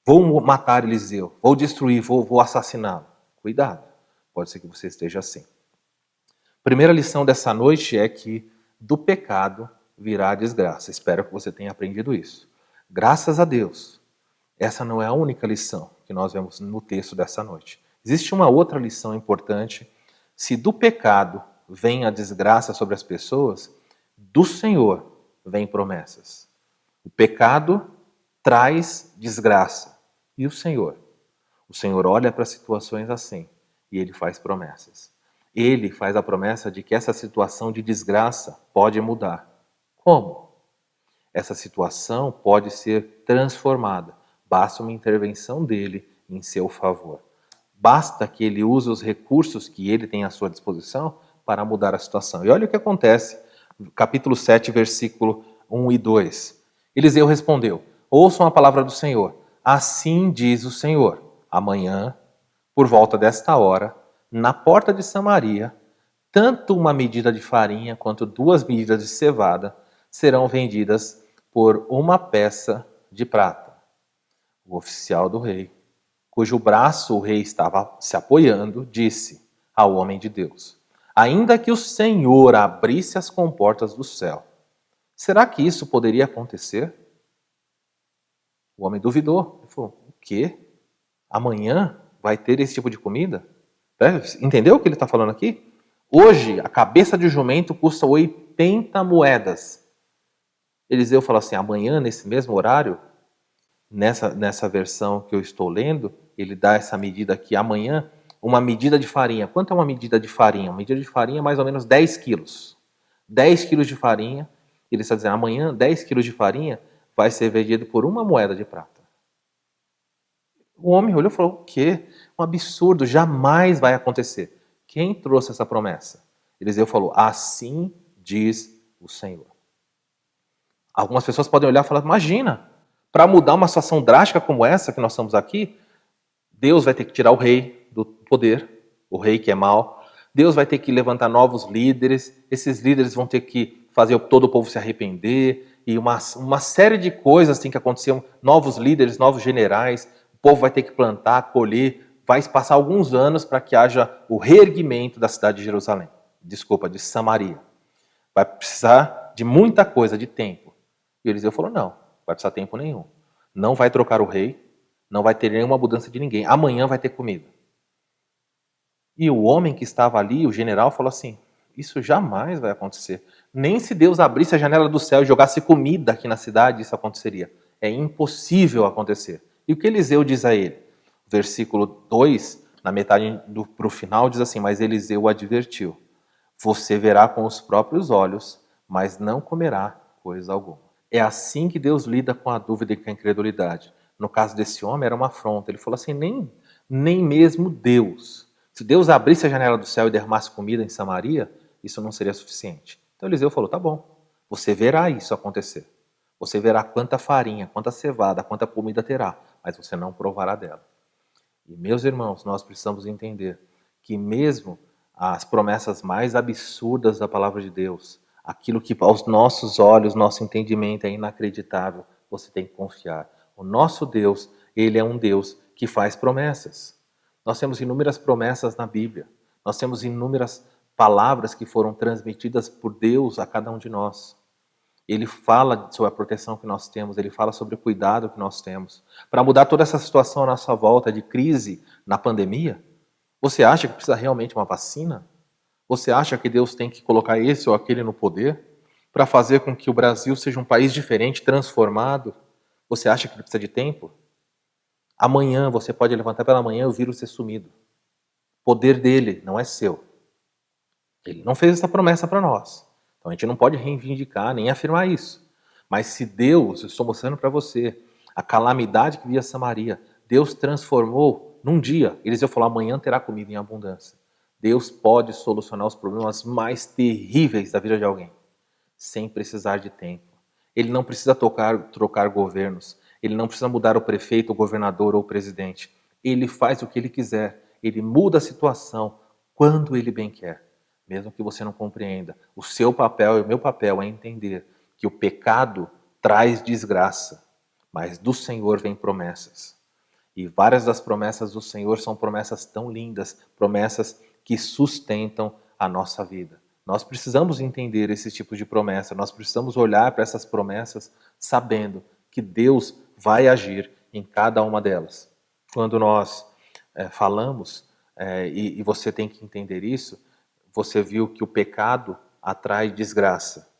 Vou matar Eliseu, vou destruir, vou assassiná-lo. Cuidado, pode ser que você esteja assim. Primeira lição dessa noite é que do pecado virá a desgraça. Espero que você tenha aprendido isso. Graças a Deus, essa não é a única lição que nós vemos no texto dessa noite. Existe uma outra lição importante. Se do pecado vem a desgraça sobre as pessoas, do Senhor vem promessas. O pecado traz desgraça. E o Senhor? O Senhor olha para situações assim e Ele faz promessas. Ele faz a promessa de que essa situação de desgraça pode mudar. Como? Essa situação pode ser transformada. Basta uma intervenção dele em seu favor. Basta que ele use os recursos que ele tem à sua disposição para mudar a situação. E olha o que acontece, capítulo 7, versículo 1 e 2. Eliseu respondeu, ouçam a palavra do Senhor. Assim diz o Senhor, amanhã, por volta desta hora, na porta de Samaria, tanto uma medida de farinha quanto 2 medidas de cevada serão vendidas por uma peça de prata. O oficial do rei, cujo braço o rei estava se apoiando, disse ao homem de Deus, ainda que o Senhor abrisse as comportas do céu, será que isso poderia acontecer? O homem duvidou. Ele falou, o quê? Amanhã vai ter esse tipo de comida? Entendeu o que ele está falando aqui? Hoje, a cabeça de jumento custa 80 moedas. Eliseu fala assim, amanhã, nesse mesmo horário, nessa versão que eu estou lendo, ele dá essa medida aqui, amanhã, uma medida de farinha. Quanto é uma medida de farinha? Uma medida de farinha é mais ou menos 10 quilos. 10 quilos de farinha, ele está dizendo, amanhã 10 quilos de farinha vai ser vendido por 1 moeda de prata. O homem olhou e falou, o quê? Um absurdo, jamais vai acontecer. Quem trouxe essa promessa? Eliseu falou, assim diz o Senhor. Algumas pessoas podem olhar e falar, imagina, para mudar uma situação drástica como essa que nós estamos aqui, Deus vai ter que tirar o rei do poder, o rei que é mau. Deus vai ter que levantar novos líderes, esses líderes vão ter que fazer todo o povo se arrepender, e uma série de coisas tem que acontecer, novos líderes, novos generais, o povo vai ter que plantar, colher, vai passar alguns anos para que haja o reerguimento da cidade de Jerusalém, de Samaria. Vai precisar de muita coisa, de tempo. E Eliseu falou, não vai precisar tempo nenhum. Não vai trocar o rei, não vai ter nenhuma mudança de ninguém. Amanhã vai ter comida. E o homem que estava ali, o general, falou assim, isso jamais vai acontecer. Nem se Deus abrisse a janela do céu e jogasse comida aqui na cidade, isso aconteceria. É impossível acontecer. E o que Eliseu diz a ele? Versículo 2, na metade para o final, diz assim, mas Eliseu o advertiu, você verá com os próprios olhos, mas não comerá coisa alguma. É assim que Deus lida com a dúvida e com a incredulidade. No caso desse homem, era uma afronta. Ele falou assim, nem mesmo Deus. Se Deus abrisse a janela do céu e derramasse comida em Samaria, isso não seria suficiente. Então Eliseu falou, tá bom, você verá isso acontecer. Você verá quanta farinha, quanta cevada, quanta comida terá, mas você não provará dela. E meus irmãos, nós precisamos entender que mesmo as promessas mais absurdas da palavra de Deus, aquilo que aos nossos olhos, nosso entendimento é inacreditável, você tem que confiar. O nosso Deus, Ele é um Deus que faz promessas. Nós temos inúmeras promessas na Bíblia. Nós temos inúmeras palavras que foram transmitidas por Deus a cada um de nós. Ele fala sobre a proteção que nós temos, Ele fala sobre o cuidado que nós temos. Para mudar toda essa situação à nossa volta de crise na pandemia, Você acha que precisa realmente uma vacina? Você acha que Deus tem que colocar esse ou aquele no poder para fazer com que o Brasil seja um país diferente, transformado? Você acha que ele precisa de tempo? Amanhã você pode levantar pela manhã e o vírus ser sumido. O poder dele não é seu. Ele não fez essa promessa para nós. Então a gente não pode reivindicar nem afirmar isso. Mas se Deus, eu estou mostrando para você, a calamidade que via Samaria, Deus transformou num dia. Eliseu falou, amanhã terá comida em abundância. Deus pode solucionar os problemas mais terríveis da vida de alguém, sem precisar de tempo. Ele não precisa trocar governos. Ele não precisa mudar o prefeito, o governador ou o presidente. Ele faz o que ele quiser. Ele muda a situação quando ele bem quer. Mesmo que você não compreenda. O seu papel e o meu papel é entender que o pecado traz desgraça, mas do Senhor vem promessas. E várias das promessas do Senhor são promessas tão lindas, promessas que sustentam a nossa vida. Nós precisamos entender esse tipo de promessa, nós precisamos olhar para essas promessas sabendo que Deus vai agir em cada uma delas. Quando nós falamos, e você tem que entender isso, você viu que o pecado atrai desgraça.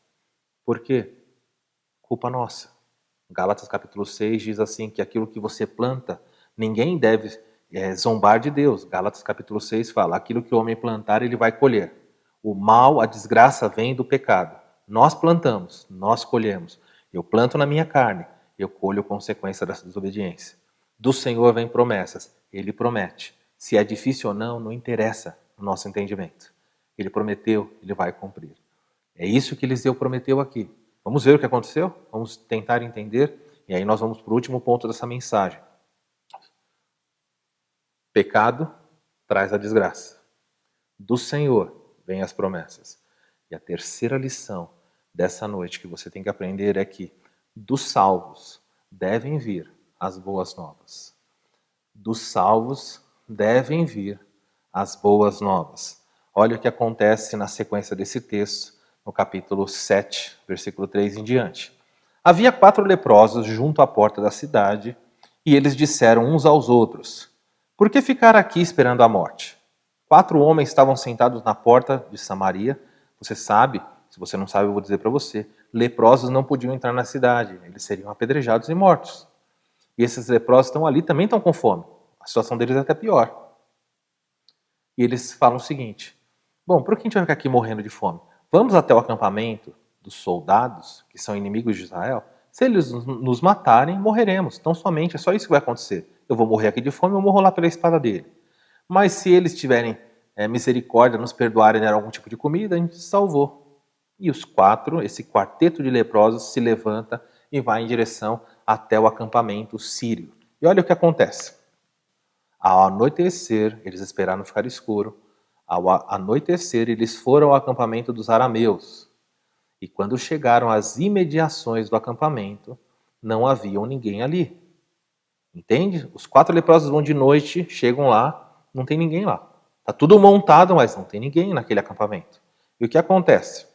Por quê? Culpa nossa. Gálatas capítulo 6 diz assim, que aquilo que você planta, ninguém deve zombar de Deus. Gálatas capítulo 6 fala, aquilo que o homem plantar, ele vai colher. O mal, a desgraça vem do pecado. Nós plantamos, nós colhemos. Eu planto na minha carne, eu colho consequência dessa desobediência. Do Senhor vem promessas, Ele promete. Se é difícil ou não, não interessa no nosso entendimento. Ele prometeu, Ele vai cumprir. É isso que Eliseu prometeu aqui. Vamos ver o que aconteceu? Vamos tentar entender. E aí nós vamos para o último ponto dessa mensagem. Pecado traz a desgraça. Do Senhor vêm as promessas. E a terceira lição dessa noite que você tem que aprender é que dos salvos devem vir as boas novas. Dos salvos devem vir as boas novas. Olha o que acontece na sequência desse texto, no capítulo 7, versículo 3 em diante. Havia 4 leprosos junto à porta da cidade, e eles disseram uns aos outros, por que ficar aqui esperando a morte? 4 homens estavam sentados na porta de Samaria. Você sabe, se você não sabe eu vou dizer para você, leprosos não podiam entrar na cidade, eles seriam apedrejados e mortos. E esses leprosos estão ali, também estão com fome. A situação deles é até pior. E eles falam o seguinte, bom, por que a gente vai ficar aqui morrendo de fome? Vamos até o acampamento dos soldados, que são inimigos de Israel. Se eles nos matarem, morreremos. Então somente, é só isso que vai acontecer. Eu vou morrer aqui de fome, eu morro lá pela espada dele. Mas se eles tiverem misericórdia, nos perdoarem, deram algum tipo de comida, a gente se salvou. E os 4, esse quarteto de leprosos, se levanta e vai em direção até o acampamento sírio. E olha o que acontece. Ao anoitecer, eles esperaram ficar escuro. Ao anoitecer, eles foram ao acampamento dos arameus. E quando chegaram às imediações do acampamento, não havia ninguém ali. Entende? Os 4 leprosos vão de noite, chegam lá, não tem ninguém lá. Está tudo montado, mas não tem ninguém naquele acampamento. E o que acontece?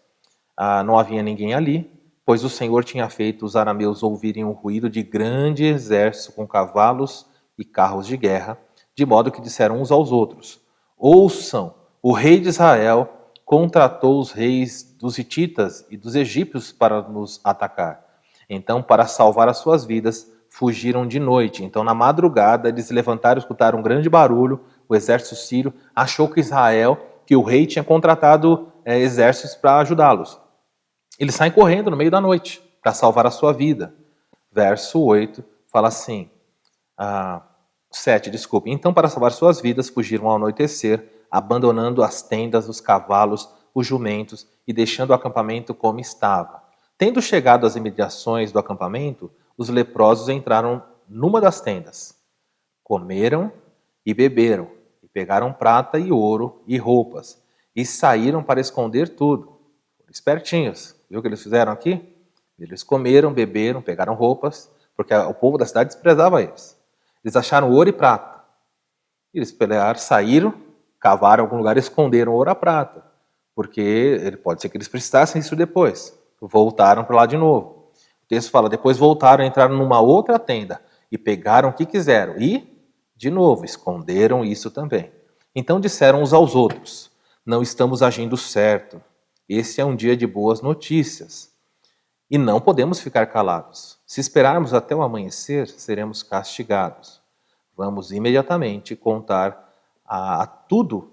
Não havia ninguém ali, pois o Senhor tinha feito os arameus ouvirem um ruído de grande exército com cavalos e carros de guerra, de modo que disseram uns aos outros, ouçam, o rei de Israel contratou os reis dos hititas e dos egípcios para nos atacar. Então, para salvar as suas vidas, fugiram de noite. Então, na madrugada, eles se levantaram, escutaram um grande barulho. O exército sírio achou que que o rei tinha contratado exércitos para ajudá-los. Eles saem correndo no meio da noite para salvar a sua vida. Verso 8 fala assim, 7, desculpe. Então, para salvar suas vidas, fugiram ao anoitecer, abandonando as tendas, os cavalos, os jumentos e deixando o acampamento como estava. Tendo chegado às imediações do acampamento, os leprosos entraram numa das tendas. Comeram e beberam, e pegaram prata e ouro e roupas, e saíram para esconder tudo. Espertinhos, viu o que eles fizeram aqui? Eles comeram, beberam, pegaram roupas, porque o povo da cidade desprezava eles. Eles acharam ouro e prata. Eles pelearam, saíram, cavaram em algum lugar e esconderam ouro e prata, porque pode ser que eles precisassem isso depois. Voltaram para lá de novo. O texto fala, depois voltaram, entraram numa outra tenda e pegaram o que quiseram. E, de novo, esconderam isso também. Então disseram uns aos outros: não estamos agindo certo. Esse é um dia de boas notícias. E não podemos ficar calados. Se esperarmos até o amanhecer, seremos castigados. Vamos imediatamente contar a tudo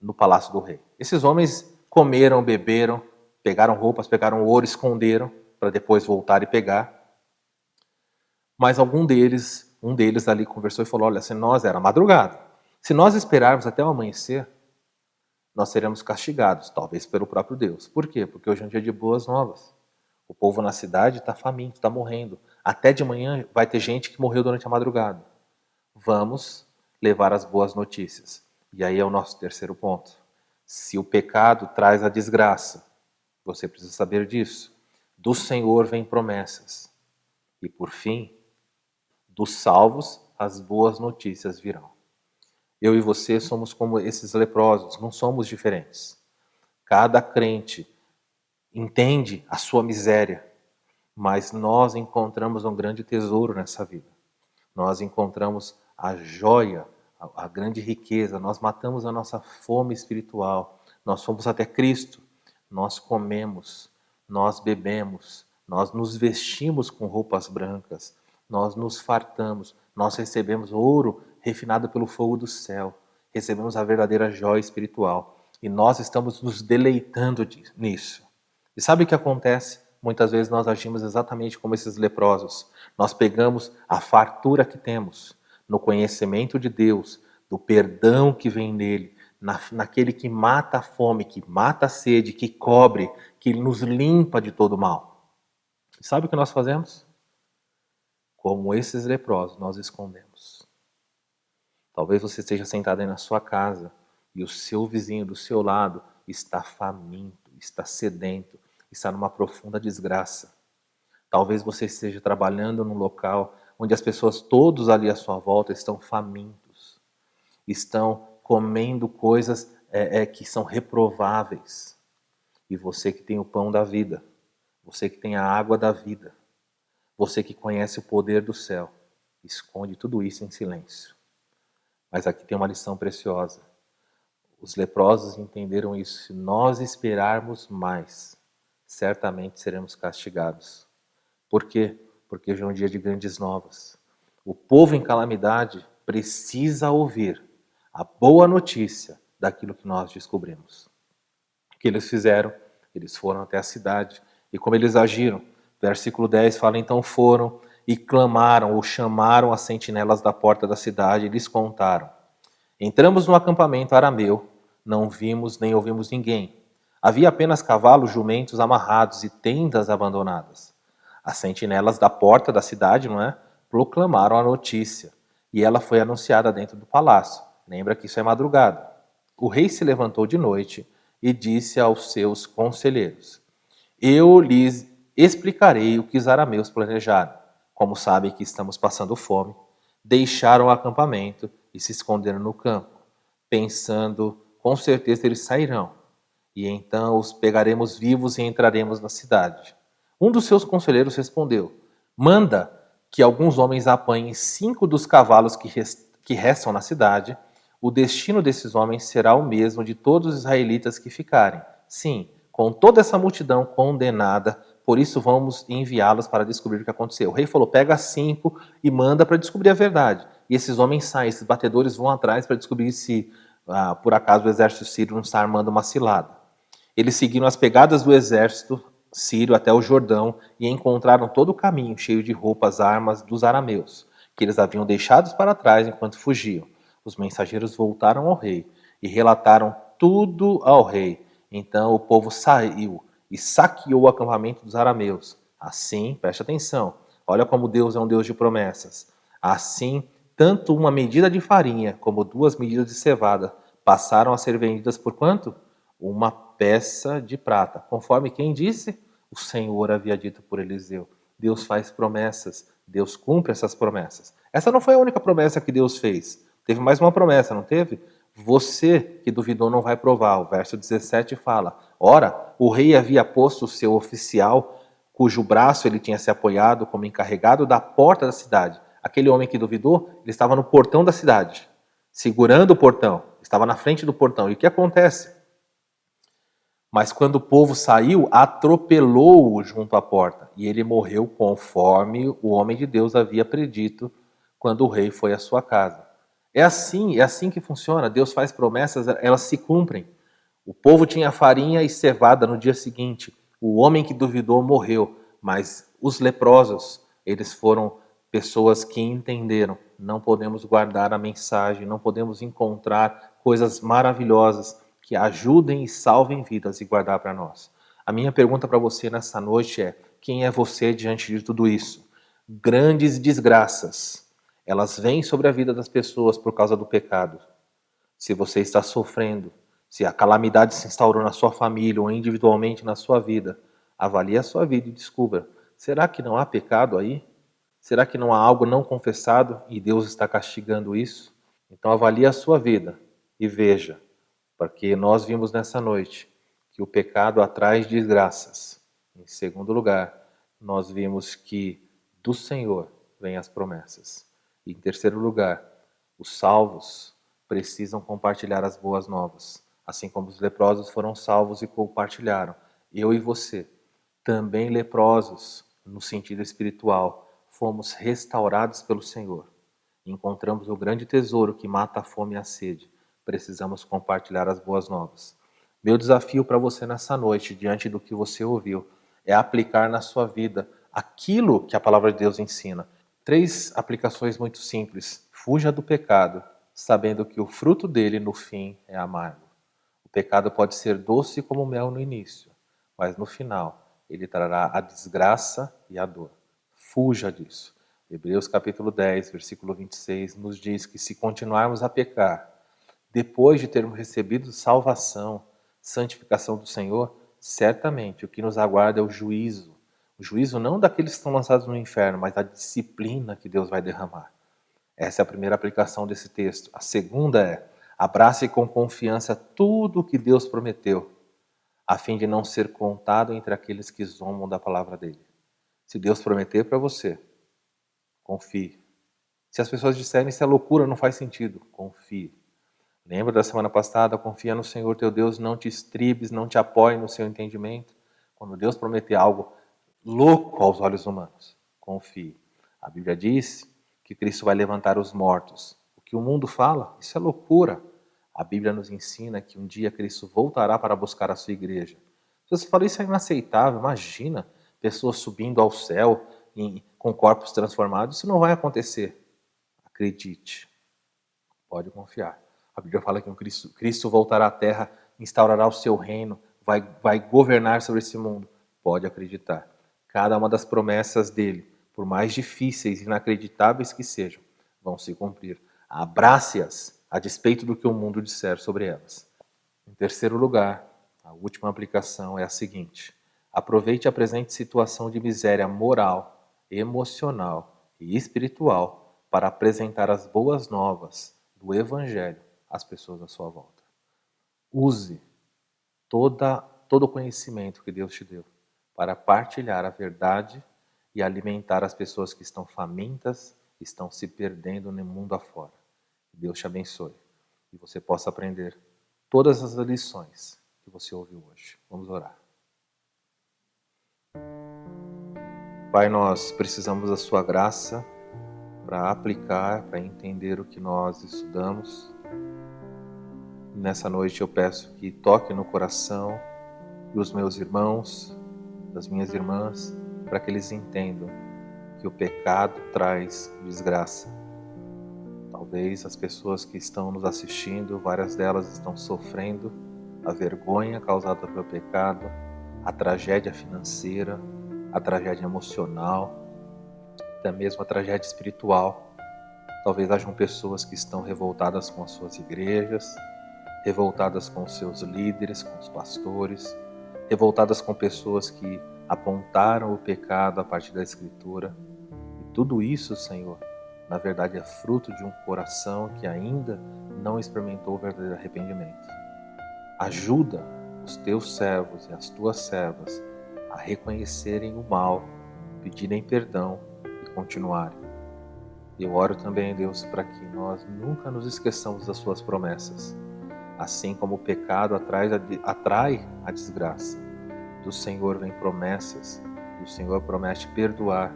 no palácio do rei. Esses homens comeram, beberam, pegaram roupas, pegaram ouro, esconderam, para depois voltar e pegar. Mas um deles ali conversou e falou: olha, se nós, era madrugada, se nós esperarmos até o amanhecer, nós seremos castigados, talvez pelo próprio Deus. Por quê? Porque hoje é um dia de boas novas. O povo na cidade está faminto, está morrendo. Até de manhã vai ter gente que morreu durante a madrugada. Vamos levar as boas notícias. E aí é o nosso terceiro ponto. Se o pecado traz a desgraça, você precisa saber disso. Do Senhor vem promessas. E por fim, dos salvos, as boas notícias virão. Eu e você somos como esses leprosos, não somos diferentes. Cada crente entende a sua miséria, mas nós encontramos um grande tesouro nessa vida. Nós encontramos a joia, a grande riqueza, nós matamos a nossa fome espiritual, nós fomos até Cristo, nós comemos, nós bebemos, nós nos vestimos com roupas brancas, nós nos fartamos, nós recebemos ouro refinado pelo fogo do céu, recebemos a verdadeira joia espiritual e nós estamos nos deleitando nisso. E sabe o que acontece? Muitas vezes nós agimos exatamente como esses leprosos. Nós pegamos a fartura que temos no conhecimento de Deus, do perdão que vem nele, naquele que mata a fome, que mata a sede, que cobre, que nos limpa de todo mal. E sabe o que nós fazemos? Como esses leprosos, nós escondemos. Talvez você esteja sentado aí na sua casa e o seu vizinho do seu lado está faminto, está sedento, está numa profunda desgraça. Talvez você esteja trabalhando num local onde as pessoas todos ali à sua volta estão famintos, estão comendo coisas que são reprováveis. E você que tem o pão da vida, você que tem a água da vida, você que conhece o poder do céu, esconde tudo isso em silêncio. Mas aqui tem uma lição preciosa. Os leprosos entenderam isso. Se nós esperarmos mais, certamente seremos castigados. Por quê? Porque hoje é um dia de grandes novas. O povo em calamidade precisa ouvir a boa notícia daquilo que nós descobrimos. O que eles fizeram? Eles foram até a cidade. E como eles agiram? Versículo 10 fala: então foram e clamaram ou chamaram as sentinelas da porta da cidade e lhes contaram: entramos no acampamento arameu, não vimos nem ouvimos ninguém. Havia apenas cavalos, jumentos amarrados e tendas abandonadas. As sentinelas da porta da cidade, proclamaram a notícia, e ela foi anunciada dentro do palácio. Lembra que isso é madrugada. O rei se levantou de noite e disse aos seus conselheiros: eu lhes explicarei o que os arameus planejaram. Como sabem que estamos passando fome, deixaram o acampamento e se esconderam no campo, pensando, com certeza eles sairão, e então os pegaremos vivos e entraremos na cidade. Um dos seus conselheiros respondeu: manda que alguns homens apanhem 5 dos cavalos que restam na cidade. O destino desses homens será o mesmo de todos os israelitas que ficarem. Sim, com toda essa multidão condenada, por isso vamos enviá-los para descobrir o que aconteceu. O rei falou: pega 5 e manda para descobrir a verdade. E esses homens saem, esses batedores vão atrás para descobrir se por acaso o exército sírio não está armando uma cilada. Eles seguiram as pegadas do exército sírio até o Jordão e encontraram todo o caminho cheio de roupas, armas dos arameus, que eles haviam deixado para trás enquanto fugiam. Os mensageiros voltaram ao rei e relataram tudo ao rei. Então o povo saiu e saqueou o acampamento dos arameus. Assim, preste atenção, olha como Deus é um Deus de promessas. Assim, tanto uma medida de farinha como 2 medidas de cevada passaram a ser vendidas por quanto? Uma peça de prata. Conforme quem disse? O Senhor havia dito por Eliseu. Deus faz promessas, Deus cumpre essas promessas. Essa não foi a única promessa que Deus fez. Teve mais uma promessa, não teve? Você que duvidou não vai provar. O verso 17 fala: ora, o rei havia posto o seu oficial, cujo braço ele tinha se apoiado como encarregado da porta da cidade. Aquele homem que duvidou, ele estava no portão da cidade, segurando o portão. estava na frente do portão. E o que acontece? Mas quando o povo saiu, atropelou-o junto à porta. E ele morreu conforme o homem de Deus havia predito quando o rei foi à sua casa. É assim que funciona. Deus faz promessas, elas se cumprem. O povo tinha farinha e cevada no dia seguinte. O homem que duvidou morreu. Mas os leprosos, eles foram pessoas que entenderam. Não podemos guardar a mensagem, não podemos encontrar coisas maravilhosas que ajudem e salvem vidas e guardar para nós. A minha pergunta para você nessa noite é: quem é você diante de tudo isso? Grandes desgraças, elas vêm sobre a vida das pessoas por causa do pecado. Se você está sofrendo, se a calamidade se instaurou na sua família ou individualmente na sua vida, avalie a sua vida e descubra: será que não há pecado aí? Será que não há algo não confessado e Deus está castigando isso? Então avalie a sua vida e veja, porque nós vimos nessa noite que o pecado atrai desgraças. Em segundo lugar, nós vimos que do Senhor vêm as promessas. E em terceiro lugar, os salvos precisam compartilhar as boas novas. Assim como os leprosos foram salvos e compartilharam. Eu e você, também leprosos no sentido espiritual, fomos restaurados pelo Senhor. Encontramos o grande tesouro que mata a fome e a sede. Precisamos compartilhar as boas novas. Meu desafio para você nessa noite, diante do que você ouviu, é aplicar na sua vida aquilo que a palavra de Deus ensina. 3 aplicações muito simples. Fuja do pecado, sabendo que o fruto dele no fim é amargo. O pecado pode ser doce como mel no início, mas no final ele trará a desgraça e a dor. Fuja disso. Hebreus capítulo 10, versículo 26 nos diz que se continuarmos a pecar, depois de termos recebido salvação, santificação do Senhor, certamente o que nos aguarda é o juízo. O juízo não daqueles que estão lançados no inferno, mas da disciplina que Deus vai derramar. Essa é a primeira aplicação desse texto. A segunda é: abrace com confiança tudo o que Deus prometeu, a fim de não ser contado entre aqueles que zombam da palavra dele. Se Deus prometer para você, confie. Se as pessoas disserem isso é loucura, não faz sentido, confie. Lembra da semana passada? Confia no Senhor teu Deus, não te estribes, não te apoie no seu entendimento. Quando Deus prometer algo louco aos olhos humanos, confie. A Bíblia diz que Cristo vai levantar os mortos. O que o mundo fala, isso é loucura. A Bíblia nos ensina que um dia Cristo voltará para buscar a sua igreja. Se você fala isso é inaceitável, imagina pessoas subindo ao céu com corpos transformados, isso não vai acontecer. Acredite, pode confiar. A Bíblia fala que Cristo voltará à terra, instaurará o seu reino, vai governar sobre esse mundo. Pode acreditar. Cada uma das promessas dele, por mais difíceis e inacreditáveis que sejam, vão se cumprir. Abrace-as, a despeito do que o mundo disser sobre elas. Em terceiro lugar, a última aplicação é a seguinte: aproveite a presente situação de miséria moral, emocional e espiritual para apresentar as boas novas do Evangelho às pessoas à sua volta. Use todo o conhecimento que Deus te deu para partilhar a verdade e alimentar as pessoas que estão famintas, estão se perdendo no mundo afora. Deus te abençoe e você possa aprender todas as lições que você ouviu hoje. Vamos orar. Pai, nós precisamos da sua graça para aplicar, para entender o que nós estudamos. Nessa noite eu peço que toque no coração dos meus irmãos, das minhas irmãs, para que eles entendam que o pecado traz desgraça. Talvez as pessoas que estão nos assistindo, várias delas estão sofrendo a vergonha causada pelo pecado, a tragédia financeira, a tragédia emocional, até mesmo a tragédia espiritual. Talvez hajam pessoas que estão revoltadas com as suas igrejas, revoltadas com os seus líderes, com os pastores, revoltadas com pessoas que apontaram o pecado a partir da Escritura. E tudo isso, Senhor, na verdade é fruto de um coração que ainda não experimentou o verdadeiro arrependimento. Ajuda os teus servos e as tuas servas a reconhecerem o mal, pedirem perdão e continuarem. Eu oro também, Deus, para que nós nunca nos esqueçamos das suas promessas. Assim como o pecado atrai a desgraça, do Senhor vem promessas, e o Senhor promete perdoar.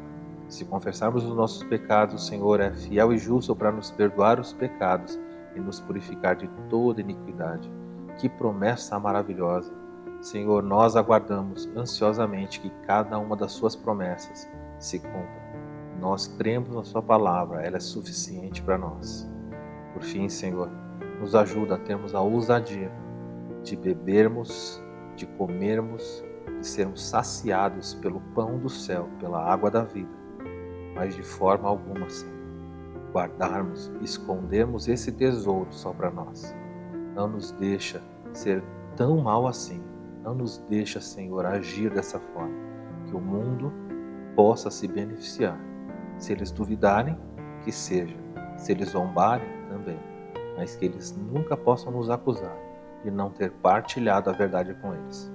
Se confessarmos os nossos pecados, o Senhor é fiel e justo para nos perdoar os pecados e nos purificar de toda iniquidade. Que promessa maravilhosa! Senhor, nós aguardamos ansiosamente que cada uma das suas promessas se cumpra. Nós cremos na sua palavra, ela é suficiente para nós. Por fim, Senhor, nos ajuda a termos a ousadia de bebermos, de comermos, de sermos saciados pelo pão do céu, pela água da vida, mas de forma alguma, Senhor, guardarmos, escondermos esse tesouro só para nós. Não nos deixa ser tão mal assim, não nos deixa, Senhor, agir dessa forma, que o mundo possa se beneficiar. Se eles duvidarem, que seja, se eles zombarem, também, mas que eles nunca possam nos acusar de não ter partilhado a verdade com eles.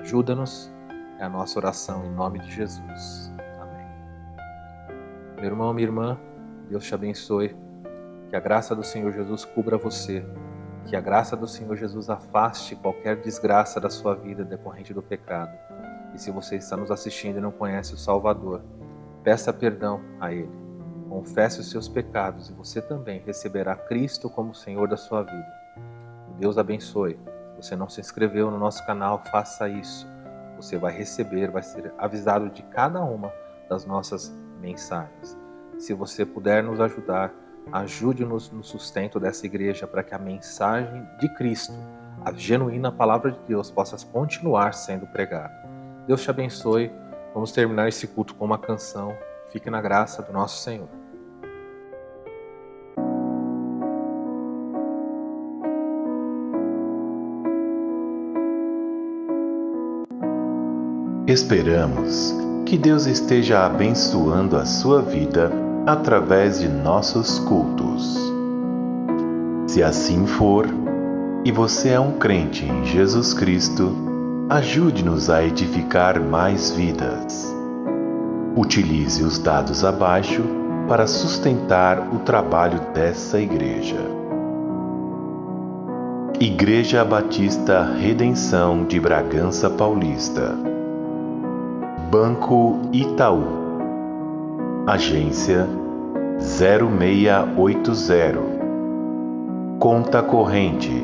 Ajuda-nos, é a nossa oração em nome de Jesus. Amém. Meu irmão, minha irmã, Deus te abençoe, que a graça do Senhor Jesus cubra você, que a graça do Senhor Jesus afaste qualquer desgraça da sua vida decorrente do pecado. E se você está nos assistindo e não conhece o Salvador, peça perdão a Ele, confesse os seus pecados e você também receberá Cristo como Senhor da sua vida. Deus abençoe. Se você não se inscreveu no nosso canal, faça isso. Você vai receber, vai ser avisado de cada uma das nossas mensagens. Se você puder nos ajudar, ajude-nos no sustento dessa igreja para que a mensagem de Cristo, a genuína palavra de Deus, possa continuar sendo pregada. Deus te abençoe. Vamos terminar esse culto com uma canção. Fique na graça do nosso Senhor. Esperamos que Deus esteja abençoando a sua vida através de nossos cultos. Se assim for, e você é um crente em Jesus Cristo, ajude-nos a edificar mais vidas. Utilize os dados abaixo para sustentar o trabalho dessa igreja. Igreja Batista Redenção de Bragança Paulista, Banco Itaú, Agência 0680, Conta corrente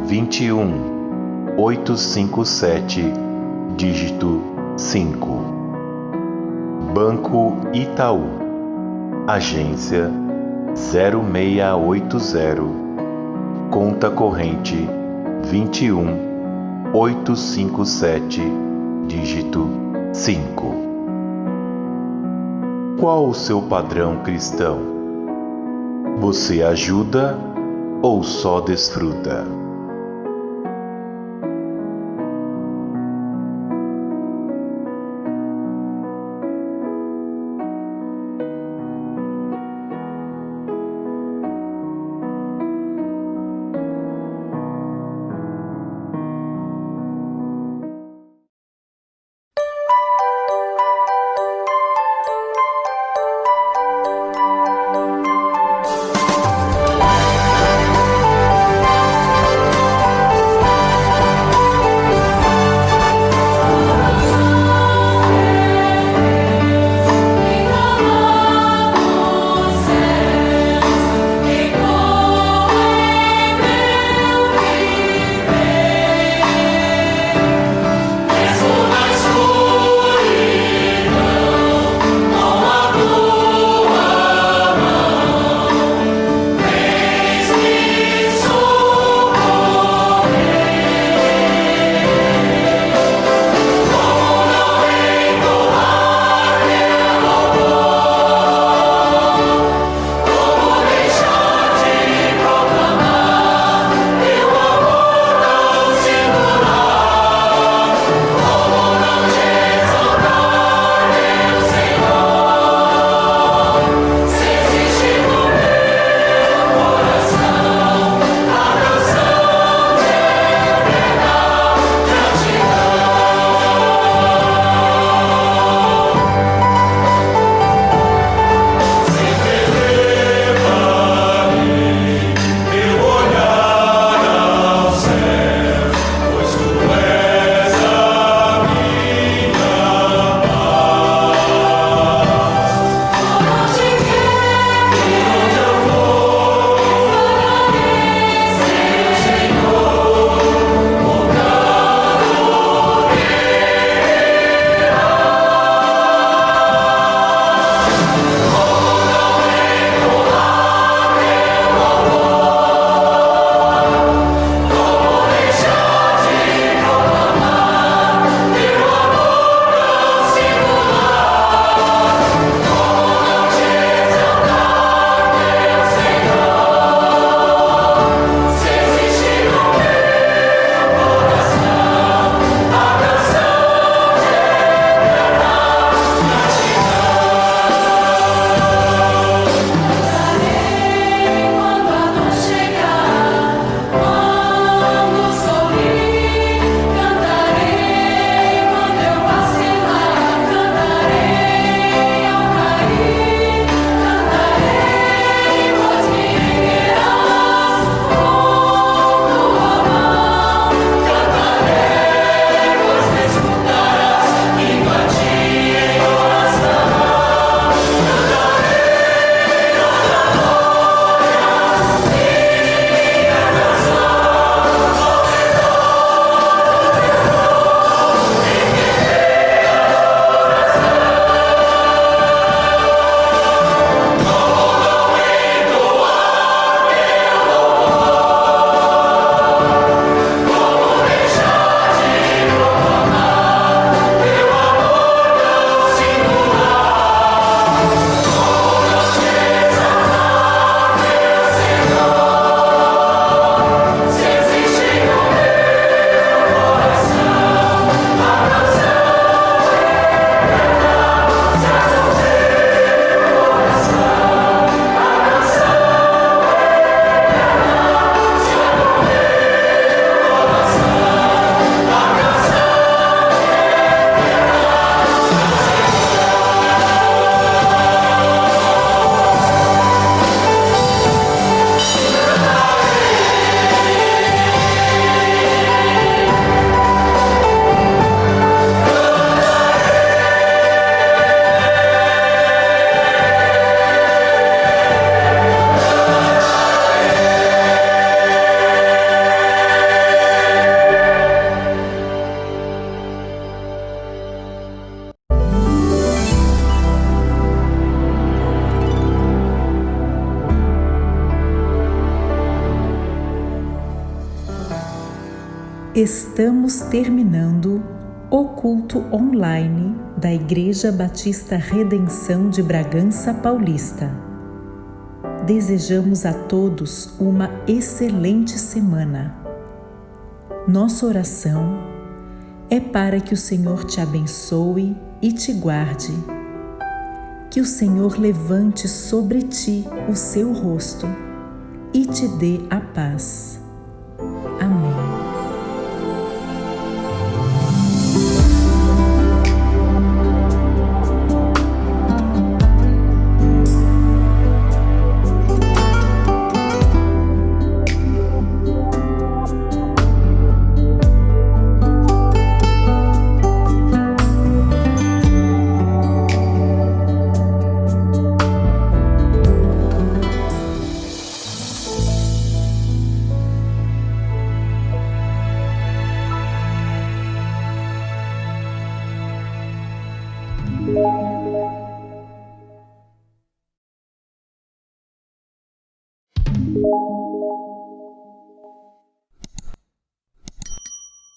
21857, dígito 5. Banco Itaú, Agência 0680, Conta corrente 21857, dígito 5. Qual o seu padrão cristão? Você ajuda ou só desfruta? Estamos terminando o culto online da Igreja Batista Redenção de Bragança Paulista. Desejamos a todos uma excelente semana. Nossa oração é para que o Senhor te abençoe e te guarde. Que o Senhor levante sobre ti o seu rosto e te dê a paz.